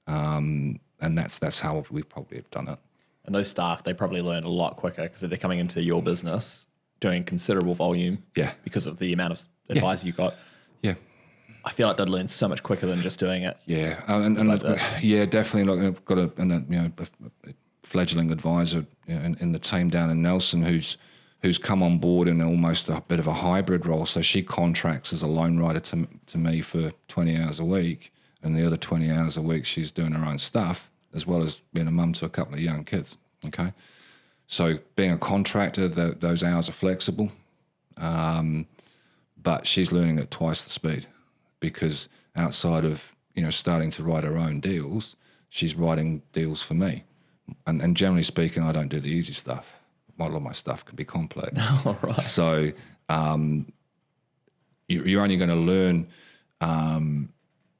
[SPEAKER 2] And that's how we probably have done it.
[SPEAKER 1] And those staff, they probably learn a lot quicker because if they're coming into your business doing considerable volume because of the amount of advice you got.
[SPEAKER 2] Yeah.
[SPEAKER 1] I feel like they'd learn so much quicker than just doing it.
[SPEAKER 2] Yeah, definitely. Like I've got a fledgling advisor in the team down in Nelson who's come on board in almost a bit of a hybrid role. So she contracts as a loan writer to me for 20 hours a week, and the other 20 hours a week she's doing her own stuff, as well as being a mum to a couple of young kids. Okay, so being a contractor, those hours are flexible, but she's learning at twice the speed. Because outside of starting to write her own deals, she's writing deals for me, and generally speaking, I don't do the easy stuff. A lot of my stuff can be complex.
[SPEAKER 1] All right.
[SPEAKER 2] So you're only going to learn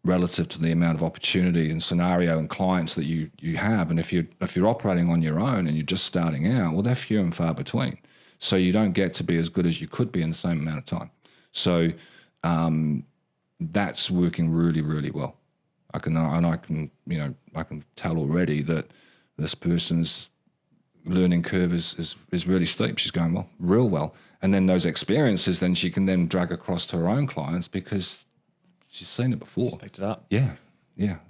[SPEAKER 2] relative to the amount of opportunity and scenario and clients that you have. And if you're operating on your own and you're just starting out, well, they're few and far between. So you don't get to be as good as you could be in the same amount of time. So that's working really, really well. I can tell already that this person's learning curve is really steep. She's going real well. And then those experiences, then she can then drag across to her own clients because she's seen it before.
[SPEAKER 1] She's picked it up.
[SPEAKER 2] Yeah.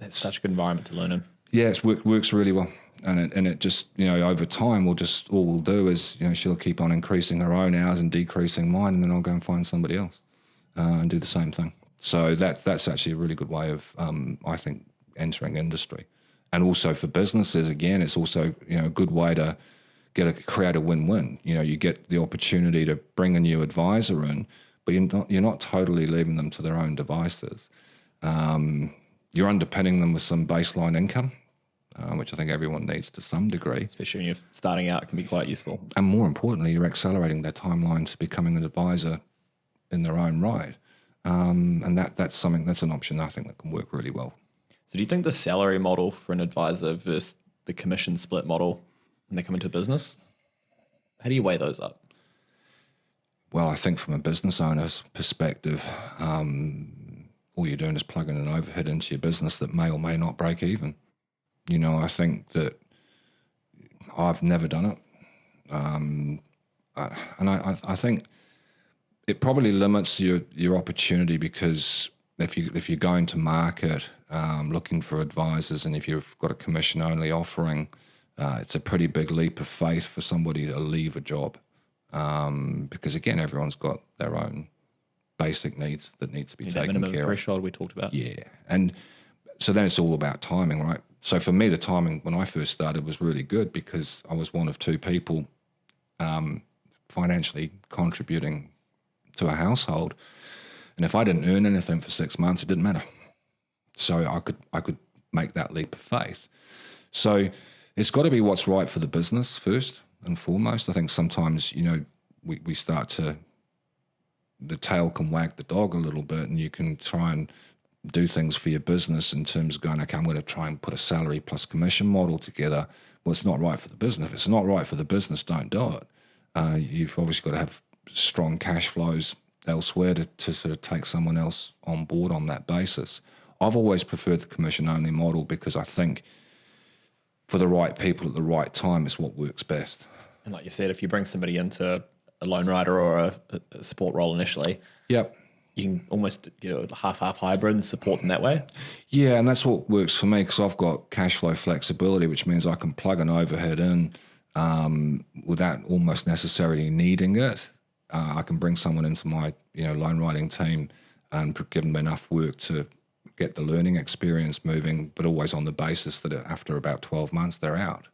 [SPEAKER 1] It's such a good environment to learn in.
[SPEAKER 2] Yeah, it works really well. And it just, over time, all we'll do is, she'll keep on increasing her own hours and decreasing mine, and then I'll go and find somebody else and do the same thing. So that's actually a really good way of, I think, entering industry. And also for businesses, again, it's also a good way to create a win-win. You get the opportunity to bring a new advisor in, but you're not totally leaving them to their own devices. You're underpinning them with some baseline income, which I think everyone needs to some degree.
[SPEAKER 1] Especially when you're starting out, it can be quite useful.
[SPEAKER 2] And more importantly, you're accelerating their timeline to becoming an advisor in their own right. And that's an option I think that can work really well.
[SPEAKER 1] So do you think the salary model for an advisor versus the commission split model when they come into business, how do you weigh those up?
[SPEAKER 2] Well, I think from a business owner's perspective, all you're doing is plugging an overhead into your business that may or may not break even. I think that I've never done it. And I think it probably limits your opportunity because if you're going to market looking for advisors and if you've got a commission-only offering, it's a pretty big leap of faith for somebody to leave a job because, again, everyone's got their own basic needs that need to be taken
[SPEAKER 1] minimum
[SPEAKER 2] care of.
[SPEAKER 1] threshold we talked about.
[SPEAKER 2] Yeah. And so then it's all about timing, right? So for me, the timing when I first started was really good because I was one of 2 people financially contributing to a household. And if I didn't earn anything for 6 months, it didn't matter. So I could make that leap of faith. So it's got to be what's right for the business first and foremost. I think sometimes, we start to, the tail can wag the dog a little bit and you can try and do things for your business in terms of going, okay, I'm going to try and put a salary plus commission model together. Well, it's not right for the business. If it's not right for the business, don't do it. You've obviously got to have strong cash flows elsewhere to sort of take someone else on board on that basis. I've always preferred the commission-only model because I think for the right people at the right time is what works best.
[SPEAKER 1] And like you said, if you bring somebody into a loan writer or a support role initially,
[SPEAKER 2] yep,
[SPEAKER 1] you can almost half-half hybrid and support them that way.
[SPEAKER 2] Yeah, and that's what works for me because I've got cash flow flexibility, which means I can plug an overhead in without almost necessarily needing it. I can bring someone into my loan writing team and give them enough work to get the learning experience moving, but always on the basis that after about 12 months they're out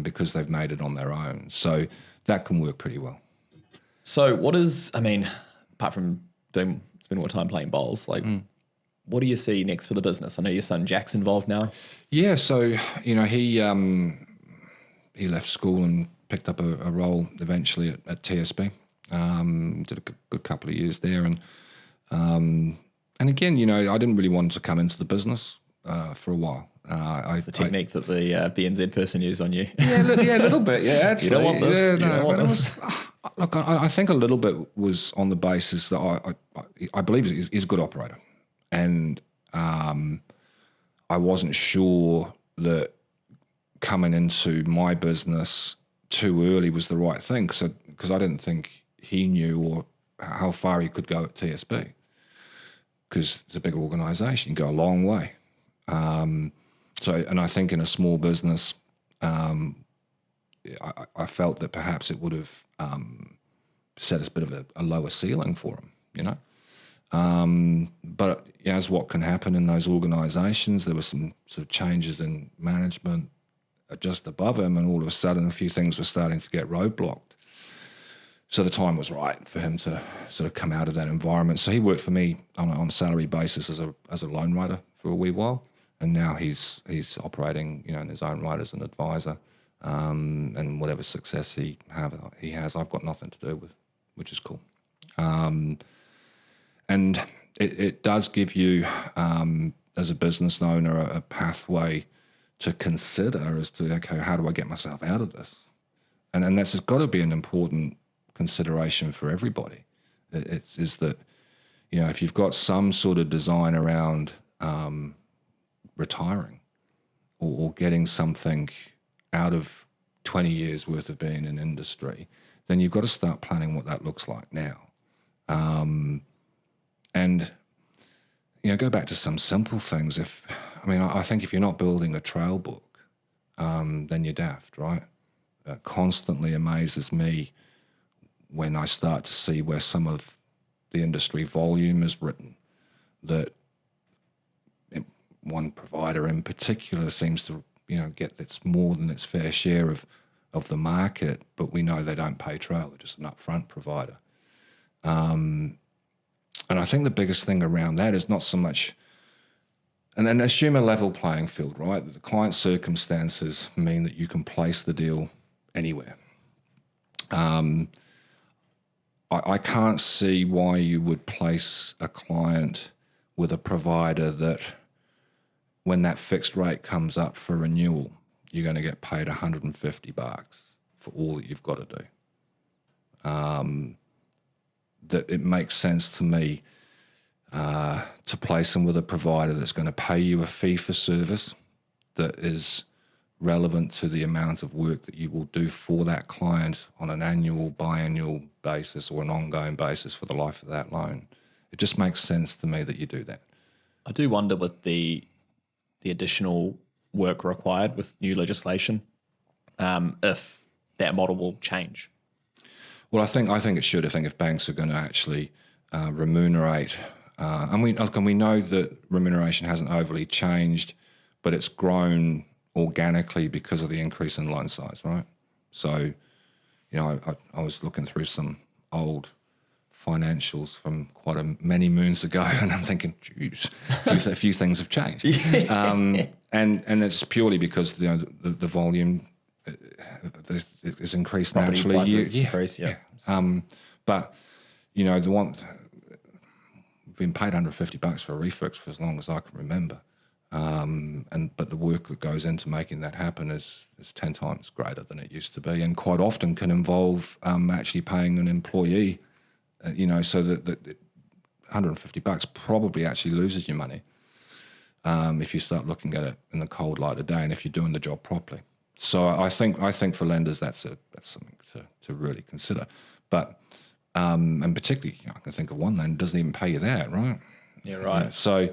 [SPEAKER 2] because they've made it on their own. So that can work pretty well.
[SPEAKER 1] So apart from spending more time playing bowls, what do you see next for the business? I know your son Jack's involved now. Yeah,
[SPEAKER 2] so he left school and picked up a role eventually at TSB. Did a good couple of years there, and And again, I didn't really want to come into the business for a while.
[SPEAKER 1] It's the technique that the BNZ person used on you.
[SPEAKER 2] Yeah, a little bit. Yeah, actually.
[SPEAKER 1] You don't want this.
[SPEAKER 2] Yeah,
[SPEAKER 1] you don't want
[SPEAKER 2] but
[SPEAKER 1] this.
[SPEAKER 2] it was. Look, I think a little bit was on the basis that I believe he's a good operator, and I wasn't sure that coming into my business too early was the right thing, because I didn't think he knew or how far he could go at TSB, because it's a big organisation, you go a long way. And I think in a small business, I felt that perhaps it would have set a bit of a lower ceiling for him, But as what can happen in those organisations, there were some sort of changes in management just above him, and all of a sudden a few things were starting to get roadblocked. So the time was right for him to sort of come out of that environment. So he worked for me on a salary basis as a loan writer for a wee while, and now he's operating, in his own right as an advisor, and whatever success he has, I've got nothing to do with, which is cool. And it does give you, as a business owner, a pathway to consider as to, okay, how do I get myself out of this? And that's got to be an important consideration for everybody. It's that, if you've got some sort of design around retiring or getting something out of 20 years worth of being in industry, then you've got to start planning what that looks like now. And go back to some simple things. I think if you're not building a trail book, then you're daft, right? It constantly amazes me when I start to see where some of the industry volume is written, that one provider in particular seems to, get its more than its fair share of the market, but we know they don't pay trail, they're just an upfront provider. And I think the biggest thing around that is not so much, and then assume a level playing field, right? The client circumstances mean that you can place the deal anywhere. I can't see why you would place a client with a provider that when that fixed rate comes up for renewal, you're going to get paid $150 for all that you've got to do. That it makes sense to me to place them with a provider that's going to pay you a fee for service that is relevant to the amount of work that you will do for that client on an annual, biannual basis or an ongoing basis for the life of that loan. It just makes sense to me that you do that.
[SPEAKER 1] I do wonder with the additional work required with new legislation, if that model will change.
[SPEAKER 2] Well, I think it should. I think if banks are going to actually remunerate, and we know that remuneration hasn't overly changed, but it's grown organically because of the increase in loan size, right? So, I was looking through some old financials from quite many moons ago, and I'm thinking, geez, a few things have changed. And it's purely because the volume is increased
[SPEAKER 1] Property
[SPEAKER 2] naturally.
[SPEAKER 1] Increase, yeah.
[SPEAKER 2] But the one we've been paid $150 for a refix for as long as I can remember. But the work that goes into making that happen is 10 times greater than it used to be, and quite often can involve actually paying an employee, so that $150 probably actually loses you money if you start looking at it in the cold light of day, and if you're doing the job properly. So I think for lenders that's something to really consider. But and particularly, I can think of one lender doesn't even pay you that, right?
[SPEAKER 1] Yeah, right.
[SPEAKER 2] So,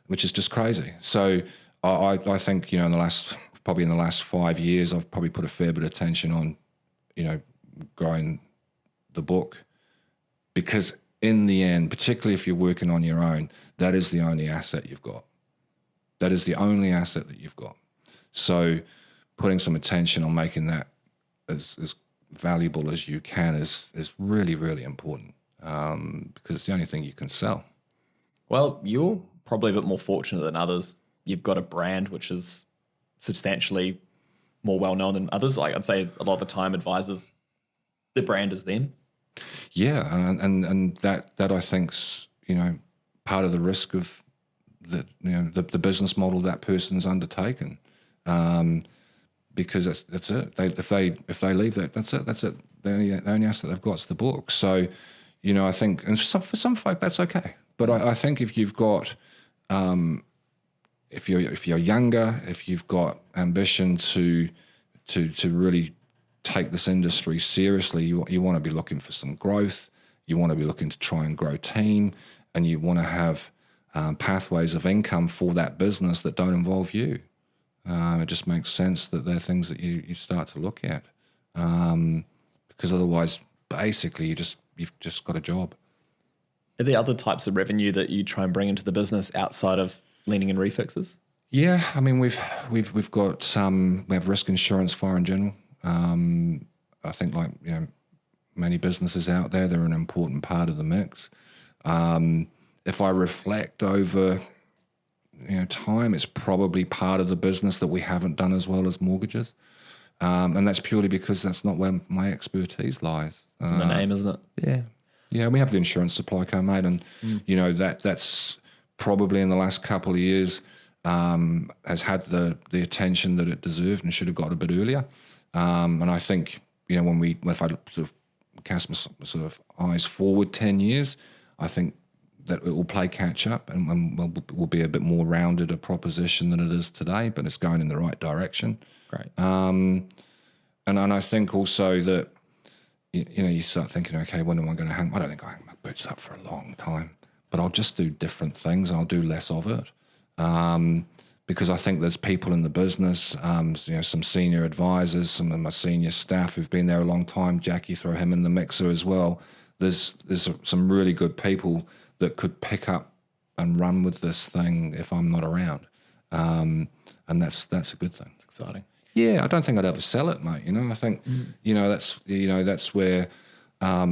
[SPEAKER 2] which is just crazy. So I think in the last 5 years, I've probably put a fair bit of attention on growing the book, because in the end, particularly if you're working on your own, that is the only asset you've got. That is the only asset that you've got. So putting some attention on making that as valuable as you can is really, really important, because it's the only thing you can sell.
[SPEAKER 1] Well, you're probably a bit more fortunate than others. You've got a brand which is substantially more well-known than others. Like I'd say a lot of the time advisors, the brand is them.
[SPEAKER 2] Yeah, and that I think's, part of the risk of the business model that person's undertaken, because that's it. If they leave that's it. The only asset they've got is the book. So, I think, and for some folk that's okay. But I think if you've got, if you're younger, if you've got ambition to really take this industry seriously, you want to be looking for some growth. You want to be looking to try and grow team, and you want to have pathways of income for that business that don't involve you. It just makes sense that they're things that you start to look at, because otherwise, basically, you've just got a job.
[SPEAKER 1] Are there other types of revenue that you try and bring into the business outside of lending and refixes?
[SPEAKER 2] Yeah, I mean we've got some. We have risk insurance, fire in general. I think many businesses out there, they're an important part of the mix. If I reflect over time, it's probably part of the business that we haven't done as well as mortgages. And that's purely because that's not where my expertise lies.
[SPEAKER 1] It's in the name, isn't it?
[SPEAKER 2] Yeah. Yeah, we have the insurance supply co, mate, and that's probably in the last couple of years has had the attention that it deserved and should have got a bit earlier. And I think if I sort of cast my sort of eyes forward 10 years, I think that it will play catch up and will be a bit more rounded a proposition than it is today, but it's going in the right direction.
[SPEAKER 1] Great.
[SPEAKER 2] And I think also that you start thinking, okay, when am I going to hang? I don't think I hang my boots up for a long time, but I'll just do different things and I'll do less of it. Because I think there's people in the business, some senior advisors, some of my senior staff who've been there a long time. Jackie, throw him in the mixer as well. There's some really good people that could pick up and run with this thing if I'm not around, and that's a good thing.
[SPEAKER 1] It's exciting.
[SPEAKER 2] Yeah, I don't think I'd ever sell it, mate. I think that's where for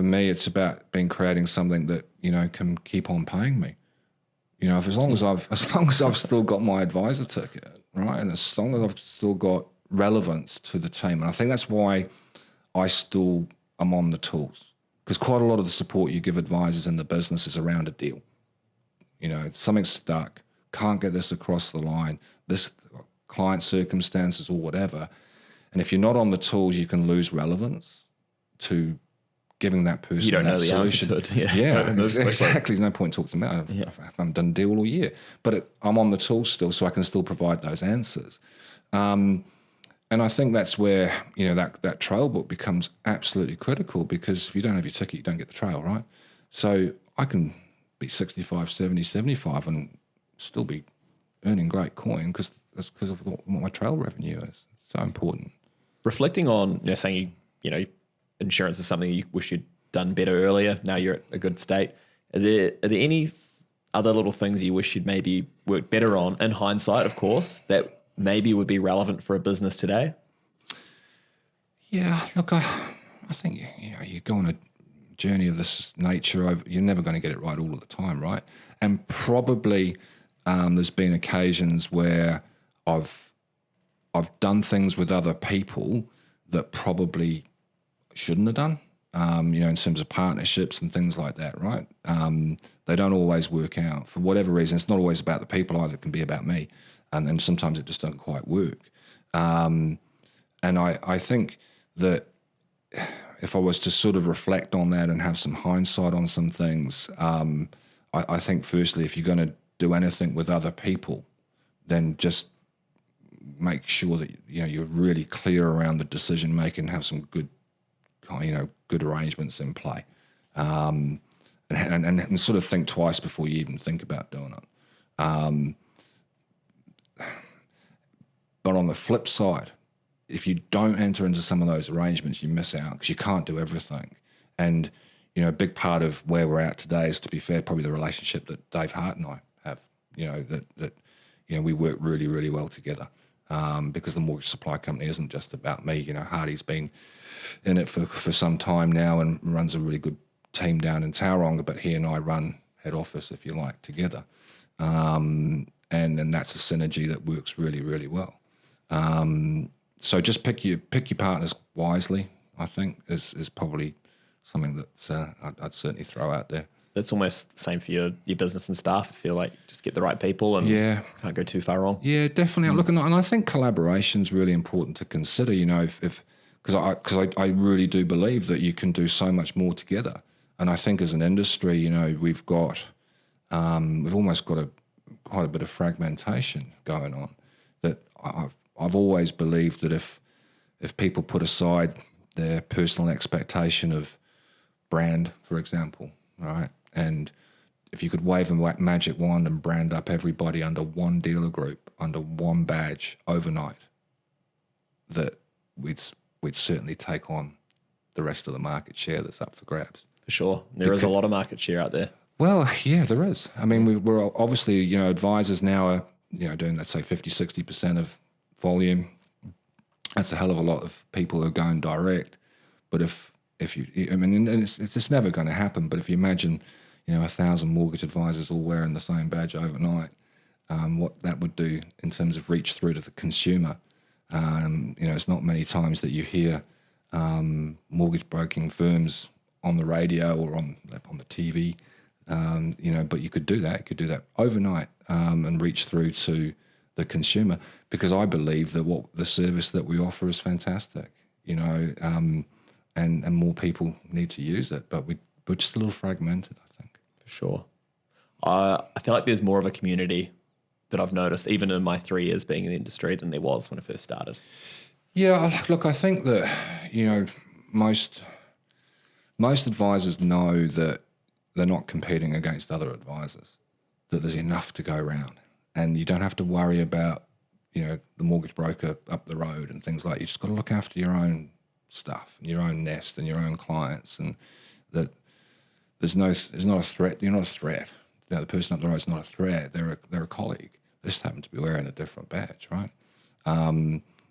[SPEAKER 2] me it's about creating something that can keep on paying me. As long as I've still got my advisor ticket, right, and as long as I've still got relevance to the team, and I think that's why I still am on the tools, because quite a lot of the support you give advisors in the business is around a deal. Something's stuck, can't get this across the line, this client circumstances or whatever, and if you're not on the tools, you can lose relevance to giving that person
[SPEAKER 1] you don't
[SPEAKER 2] that
[SPEAKER 1] know the
[SPEAKER 2] solution.
[SPEAKER 1] answer to it.
[SPEAKER 2] Yeah, exactly. There's no point talking to me. I haven't done a deal all year, but I'm on the tools still, so I can still provide those answers. And I think that's where that trail book becomes absolutely critical, because if you don't have your ticket, you don't get the trail, right? So I can be 65, 70, 75 and still be earning great coin because of what my trail revenue is. It's so important.
[SPEAKER 1] Reflecting on saying insurance is something you wish you'd done better earlier. Now you're at a good state. Are there any other little things you wish you'd maybe worked better on, in hindsight, of course, that maybe would be relevant for a business today?
[SPEAKER 2] Yeah, look, I think you go on a journey of this nature. You're never going to get it right all of the time, right? And probably there's been occasions where I've done things with other people that probably shouldn't have done, in terms of partnerships and things like that, right? They don't always work out for whatever reason. It's not always about the people either. It can be about me. And then sometimes it just doesn't quite work. And I think that if I was to sort of reflect on that and have some hindsight on some things, I think firstly, if you're going to do anything with other people, then just make sure that you're really clear around the decision making, have some good arrangements in play, and sort of think twice before you even think about doing it. But on the flip side, if you don't enter into some of those arrangements, you miss out because you can't do everything. And a big part of where we're at today is, to be fair, probably the relationship that Dave Hart and I have. That we work really, really well together. Because the mortgage supply company isn't just about me. Hardy's been in it for some time now and runs a really good team down in Tauranga, but he and I run head office, if you like, together. And that's a synergy that works really, really well. So just pick your partners wisely, I think, is probably something that I'd certainly throw out there.
[SPEAKER 1] It's almost the same for your business and staff. I feel like just get the right people and can't go too far wrong.
[SPEAKER 2] Yeah, definitely. Look, and I think collaboration is really important to consider. You know, if because I really do believe that you can do so much more together. And I think as an industry, you know, we've almost got quite a bit of fragmentation going on. That I've always believed that if people put aside their personal expectation of brand, for example, right, and if you could wave a magic wand and brand up everybody under one dealer group, under one badge overnight, that we'd certainly take on the rest of the market share that's up for grabs.
[SPEAKER 1] For sure. There is a lot of market share out there.
[SPEAKER 2] Well, yeah, there is. I mean, we're obviously, you know, advisors now are, you know, doing, let's say, 50, 60% of volume. That's a hell of a lot of people who are going direct. But if you, I mean, and it's never going to happen, but if you imagine, you know, 1,000 mortgage advisors all wearing the same badge overnight, what that would do in terms of reach through to the consumer. You know, it's not many times that you hear mortgage broking firms on the radio or on the TV, you know, but you could do that. You could do that overnight and reach through to the consumer, because I believe that what the service that we offer is fantastic, you know, and more people need to use it, but we're just a little fragmented, I think.
[SPEAKER 1] For sure. I feel like there's more of a community that I've noticed, even in my 3 years being in the industry, than there was when I first started.
[SPEAKER 2] Yeah, look, I think that, you know, most advisors know that they're not competing against other advisors, that there's enough to go around, and you don't have to worry about, you know, the mortgage broker up the road and things like that. You just got to look after your own stuff and your own nest and your own clients, and that there's not a threat. You're not a threat. You know, the person up the road is not a threat. They're a colleague. They just happen to be wearing a different badge, right?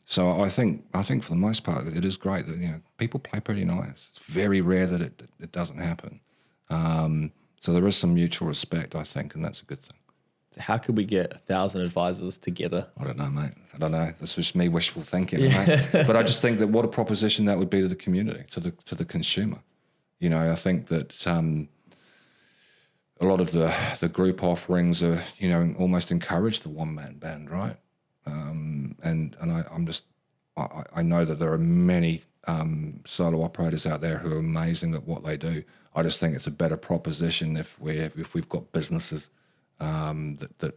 [SPEAKER 2] So I think for the most part it is great that, you know, people play pretty nice. It's very rare that it doesn't happen. So there is some mutual respect, I think, and that's a good thing.
[SPEAKER 1] So how could we get 1,000 advisors together?
[SPEAKER 2] I don't know, mate. I don't know. That's just me wishful thinking, right? But I just think that what a proposition that would be to the community, to the consumer. You know, I think that a lot of the group offerings are, you know, almost encourage the one-man band, right? And I know that there are many solo operators out there who are amazing at what they do. I just think it's a better proposition if we've got businesses that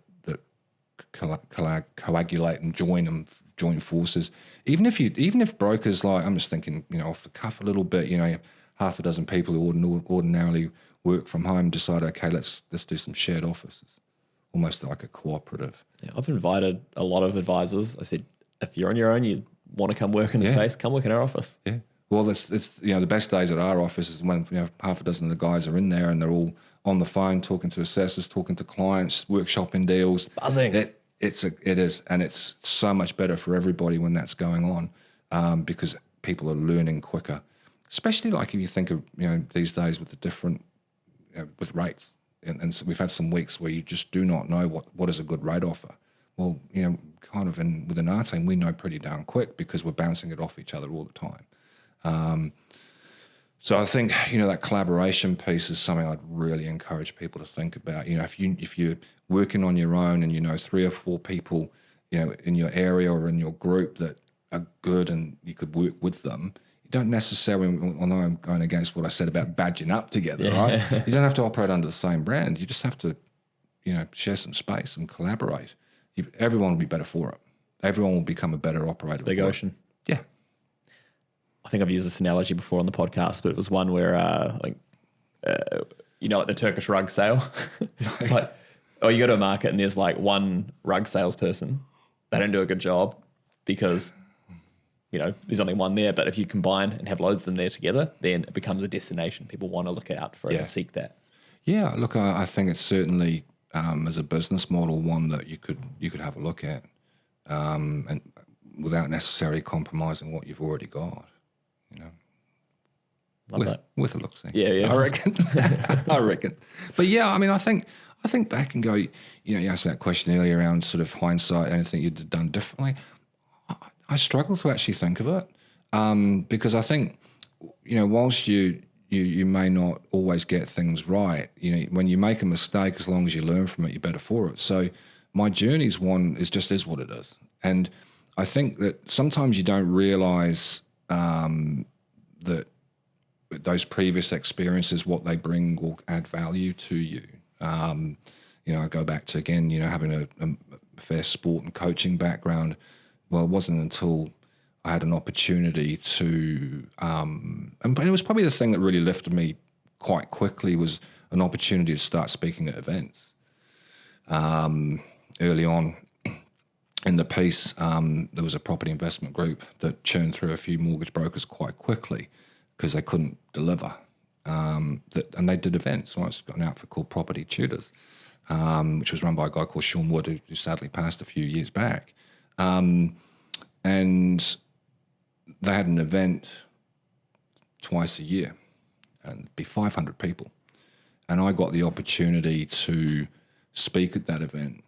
[SPEAKER 2] coagulate and join forces. Even if brokers, like, I'm just thinking, you know, off the cuff a little bit, you know, half a dozen people who ordinarily work from home decide, okay, let's do some shared offices, almost like a cooperative.
[SPEAKER 1] Yeah, I've invited a lot of advisors. I said, if you're on your own, you want to come work in the space, come work in our office.
[SPEAKER 2] Yeah. Well, it's you know, the best days at our office is when, you know, half a dozen of the guys are in there and they're all on the phone talking to assessors, talking to clients, workshopping deals.
[SPEAKER 1] It's buzzing.
[SPEAKER 2] It is, and it's so much better for everybody when that's going on, because people are learning quicker. Especially like if you think of, you know, these days with the different, you know, with rates, and so we've had some weeks where you just do not know what is a good rate offer. Well, you know, kind of within our team, we know pretty darn quick because we're bouncing it off each other all the time. So I think, you know, that collaboration piece is something I'd really encourage people to think about. You know, if you're working on your own and you know 3 or 4 people, you know, in your area or in your group that are good and you could work with them, you don't necessarily, although I'm going against what I said about badging up together, right? You don't have to operate under the same brand. You just have to, you know, share some space and collaborate. Everyone will be better for it. Everyone will become a better operator.
[SPEAKER 1] Big ocean.
[SPEAKER 2] Yeah.
[SPEAKER 1] I think I've used this analogy before on the podcast, but it was one where, you know, like the Turkish rug sale. It's like, oh, you go to a market and there's like one rug salesperson. They don't do a good job because, you know, there's only one there. But if you combine and have loads of them there together, then it becomes a destination. People want to look out for it and seek that. Yeah,
[SPEAKER 2] look, I think it's certainly as a business model one that you could have a look at, and without necessarily compromising what you've already got. You know, with a look, see.
[SPEAKER 1] Yeah,
[SPEAKER 2] I reckon. I reckon. But yeah, I mean, I think back and go. You know, you asked me that question earlier around sort of hindsight, anything you'd have done differently. I struggle to actually think of it, because I think, you know, whilst you you may not always get things right. When you make a mistake, as long as you learn from it, you're better for it. So my journey's one is what it is. And I think that sometimes you don't realize that those previous experiences, what they bring will add value to you. I go back to, again, having a fair sport and coaching background. Well, it wasn't until I had an opportunity to, and it was probably the thing that really lifted me quite quickly, was an opportunity to start speaking at events. Early on in the piece, there was a property investment group that churned through a few mortgage brokers quite quickly because they couldn't deliver. And they did events. Right? It's got an outfit called Property Tutors, which was run by a guy called Sean Wood, who sadly passed a few years back. And they had an event twice a year, and it'd be 500 people. And I got the opportunity to speak at that event.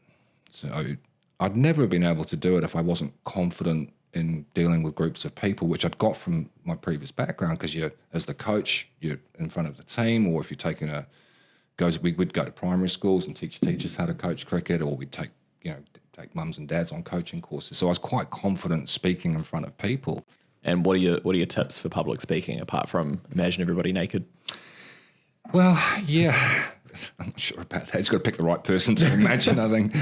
[SPEAKER 2] So I'd never been able to do it if I wasn't confident in dealing with groups of people, which I'd got from my previous background, because as the coach, you're in front of the team, or if you're taking we'd go to primary schools and teach teachers how to coach cricket, or we'd take mums and dads on coaching courses. So I was quite confident speaking in front of people.
[SPEAKER 1] And what are your tips for public speaking, apart from imagine everybody naked?
[SPEAKER 2] Well, yeah, I'm not sure about that. You've got to pick the right person to imagine, I think.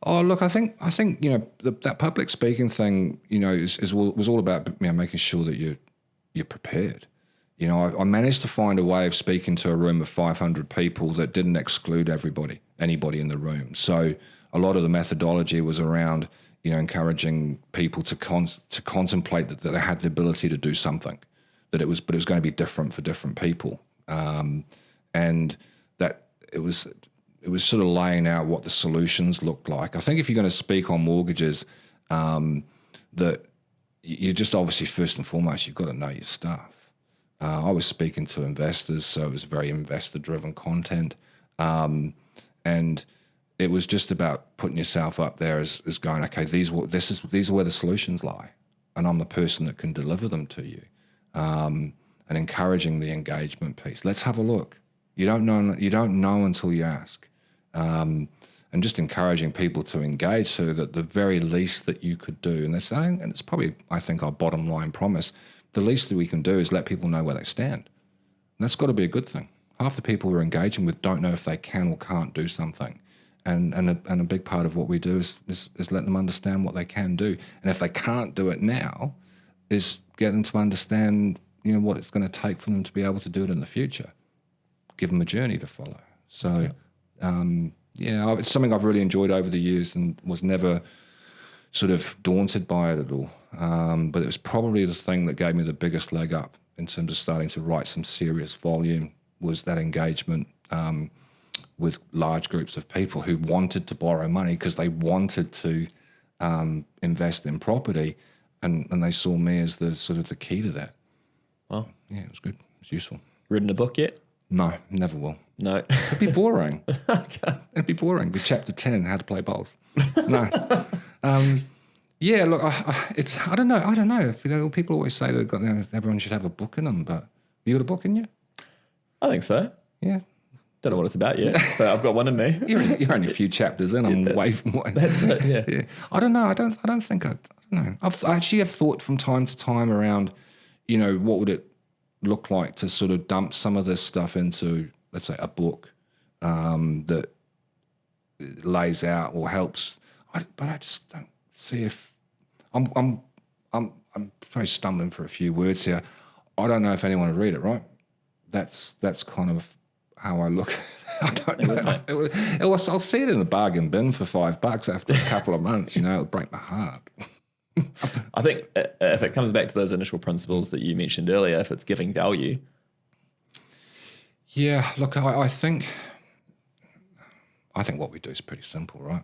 [SPEAKER 2] Look, I think that public speaking thing, was all about making sure that you're prepared. I managed to find a way of speaking to a room of 500 people that didn't exclude anybody in the room. So a lot of the methodology was around, encouraging people to contemplate that they had the ability to do something, but it was going to be different for different people, and that it was sort of laying out what the solutions looked like. I think if you're going to speak on mortgages, that you just obviously first and foremost you've got to know your stuff. I was speaking to investors, so it was very investor-driven content, and it was just about putting yourself up there as going, okay, these are where the solutions lie, and I'm the person that can deliver them to you, and encouraging the engagement piece. Let's have a look. You don't know until you ask, and just encouraging people to engage, so that the very least that you could do, and it's probably, I think, our bottom line promise. The least that we can do is let people know where they stand. And that's got to be a good thing. Half the people we're engaging with don't know if they can or can't do something. And a big part of what we do is let them understand what they can do. And if they can't do it now, is get them to understand, what it's going to take for them to be able to do it in the future. Give them a journey to follow. So, it's something I've really enjoyed over the years and was never sort of daunted by it at all. But it was probably the thing that gave me the biggest leg up in terms of starting to write some serious volume, was that engagement with large groups of people who wanted to borrow money because they wanted to invest in property, and they saw me as the sort of the key to that.
[SPEAKER 1] Well,
[SPEAKER 2] yeah, it was good. It was useful.
[SPEAKER 1] Written a book yet?
[SPEAKER 2] No, never will.
[SPEAKER 1] No.
[SPEAKER 2] It'd be boring.
[SPEAKER 1] Okay.
[SPEAKER 2] It'd be boring. It'd be chapter 10, how to play bowls. No. Yeah, look, I don't know. People always say that everyone should have a book in them, but you got a book in you?
[SPEAKER 1] I think so.
[SPEAKER 2] Yeah.
[SPEAKER 1] Don't know what it's about yet, but I've got one in me.
[SPEAKER 2] You're only a few chapters in. I'm way from what.
[SPEAKER 1] That's it. Yeah.
[SPEAKER 2] I don't know. I don't know. I actually have thought from time to time around, what would it look like to sort of dump some of this stuff into, let's say, a book that lays out or helps. But I just don't see if I'm probably stumbling for a few words here. I don't know if anyone would read it. Right? That's kind of how I look. I don't know. I'll see it in the bargain bin for $5 after a couple of months. It'll break my heart.
[SPEAKER 1] I think if it comes back to those initial principles that you mentioned earlier, if it's giving value.
[SPEAKER 2] Yeah, look, I think what we do is pretty simple, right?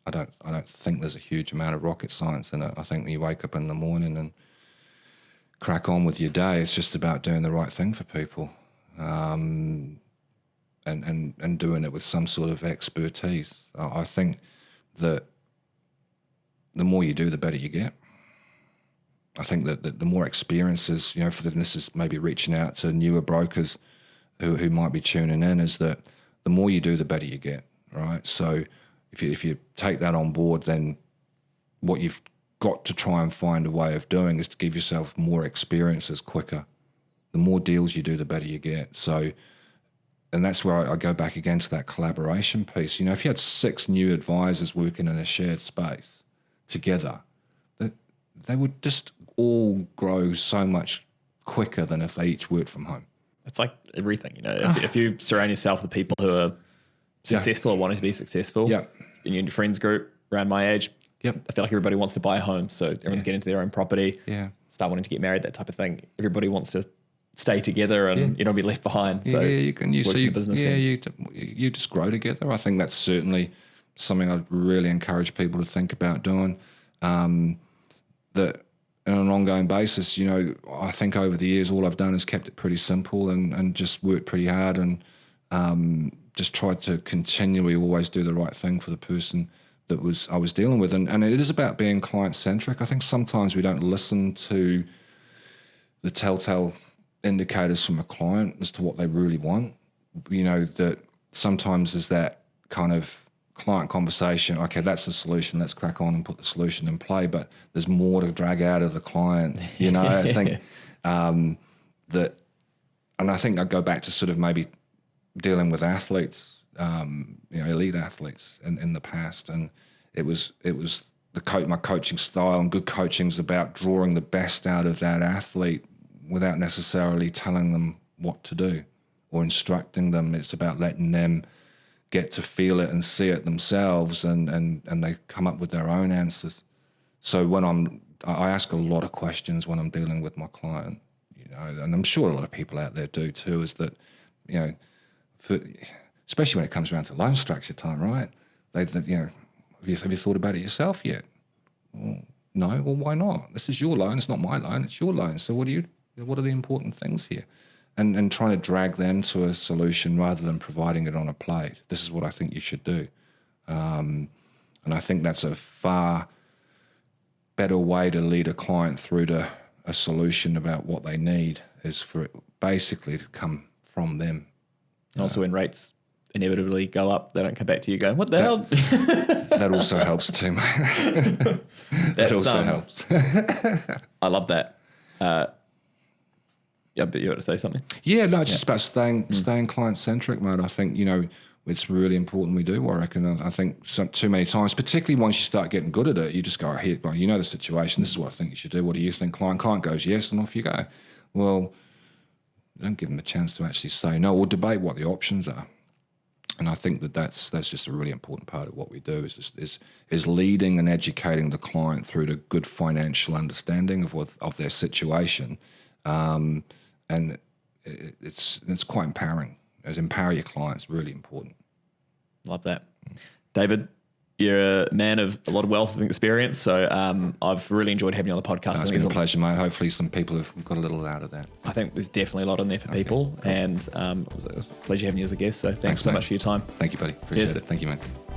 [SPEAKER 2] I don't think there's a huge amount of rocket science in it. I think when you wake up in the morning and crack on with your day, it's just about doing the right thing for people. And doing it with some sort of expertise. I think that the more you do, the better you get. I think that the more experiences, for them, this is maybe reaching out to newer brokers who might be tuning in, is that the more you do, the better you get, right? So if you take that on board, then what you've got to try and find a way of doing is to give yourself more experiences quicker. The more deals you do, the better you get. So, and that's where I go back again to that collaboration piece. If you had 6 new advisors working in a shared space together, they would just all grow so much quicker than if they each worked from home.
[SPEAKER 1] It's like everything, if you surround yourself with people who are successful or wanting to be successful, and you're in your friends group around my age, I feel like everybody wants to buy a home. So everyone's getting into their own property, start wanting to get married, that type of thing. Everybody wants to stay together and you don't be left behind. So
[SPEAKER 2] you can use the business
[SPEAKER 1] sense.
[SPEAKER 2] you just grow together. I think that's certainly something I'd really encourage people to think about doing. That on an ongoing basis, I think over the years all I've done is kept it pretty simple and just worked pretty hard and just tried to continually always do the right thing for the person that I was dealing with. And it is about being client-centric. I think sometimes we don't listen to the telltale indicators from a client as to what they really want. That sometimes is that kind of client conversation, okay, that's the solution, let's crack on and put the solution in play, but there's more to drag out of the client, I think that, and I think I go back to sort of maybe dealing with athletes, elite athletes in the past, and it was my coaching style, and good coaching is about drawing the best out of that athlete without necessarily telling them what to do or instructing them. It's about letting them get to feel it and see it themselves, and they come up with their own answers. So when I ask a lot of questions when I'm dealing with my client, and I'm sure a lot of people out there do too, is that, especially when it comes around to loan structure time, right? Have you thought about it yourself yet? Well, no. Well, why not? This is your loan. It's not my loan. It's your loan. So what are the important things here? And trying to drag them to a solution rather than providing it on a plate. This is what I think you should do. And I think that's a far better way to lead a client through to a solution about what they need, is for it basically to come from them.
[SPEAKER 1] And also when rates inevitably go up, they don't come back to you going, what the hell?
[SPEAKER 2] That also helps too, mate. That also helps.
[SPEAKER 1] I love that. Yeah, but you want to say something?
[SPEAKER 2] Yeah, no, it's just about staying client-centric, mate. I think, it's really important we do, Warwick. And I think too many times, particularly once you start getting good at it, you just go, here, the situation, this is what I think you should do. What do you think, client? Client goes, yes, and off you go. Well, don't give them a chance to actually say no or debate what the options are. And I think that's just a really important part of what we do is leading and educating the client through to good financial understanding of their situation. And it's quite empowering. Empower your clients, really important.
[SPEAKER 1] Love that. David, you're a man of a lot of wealth of experience, so I've really enjoyed having you on the podcast.
[SPEAKER 2] It's been a pleasure, mate. Hopefully some people have got a little out of that.
[SPEAKER 1] I think there's definitely a lot in there for people, and it was a pleasure having you as a guest, so thanks so much for your time.
[SPEAKER 2] Thank you, buddy. Appreciate it. Thank you, mate.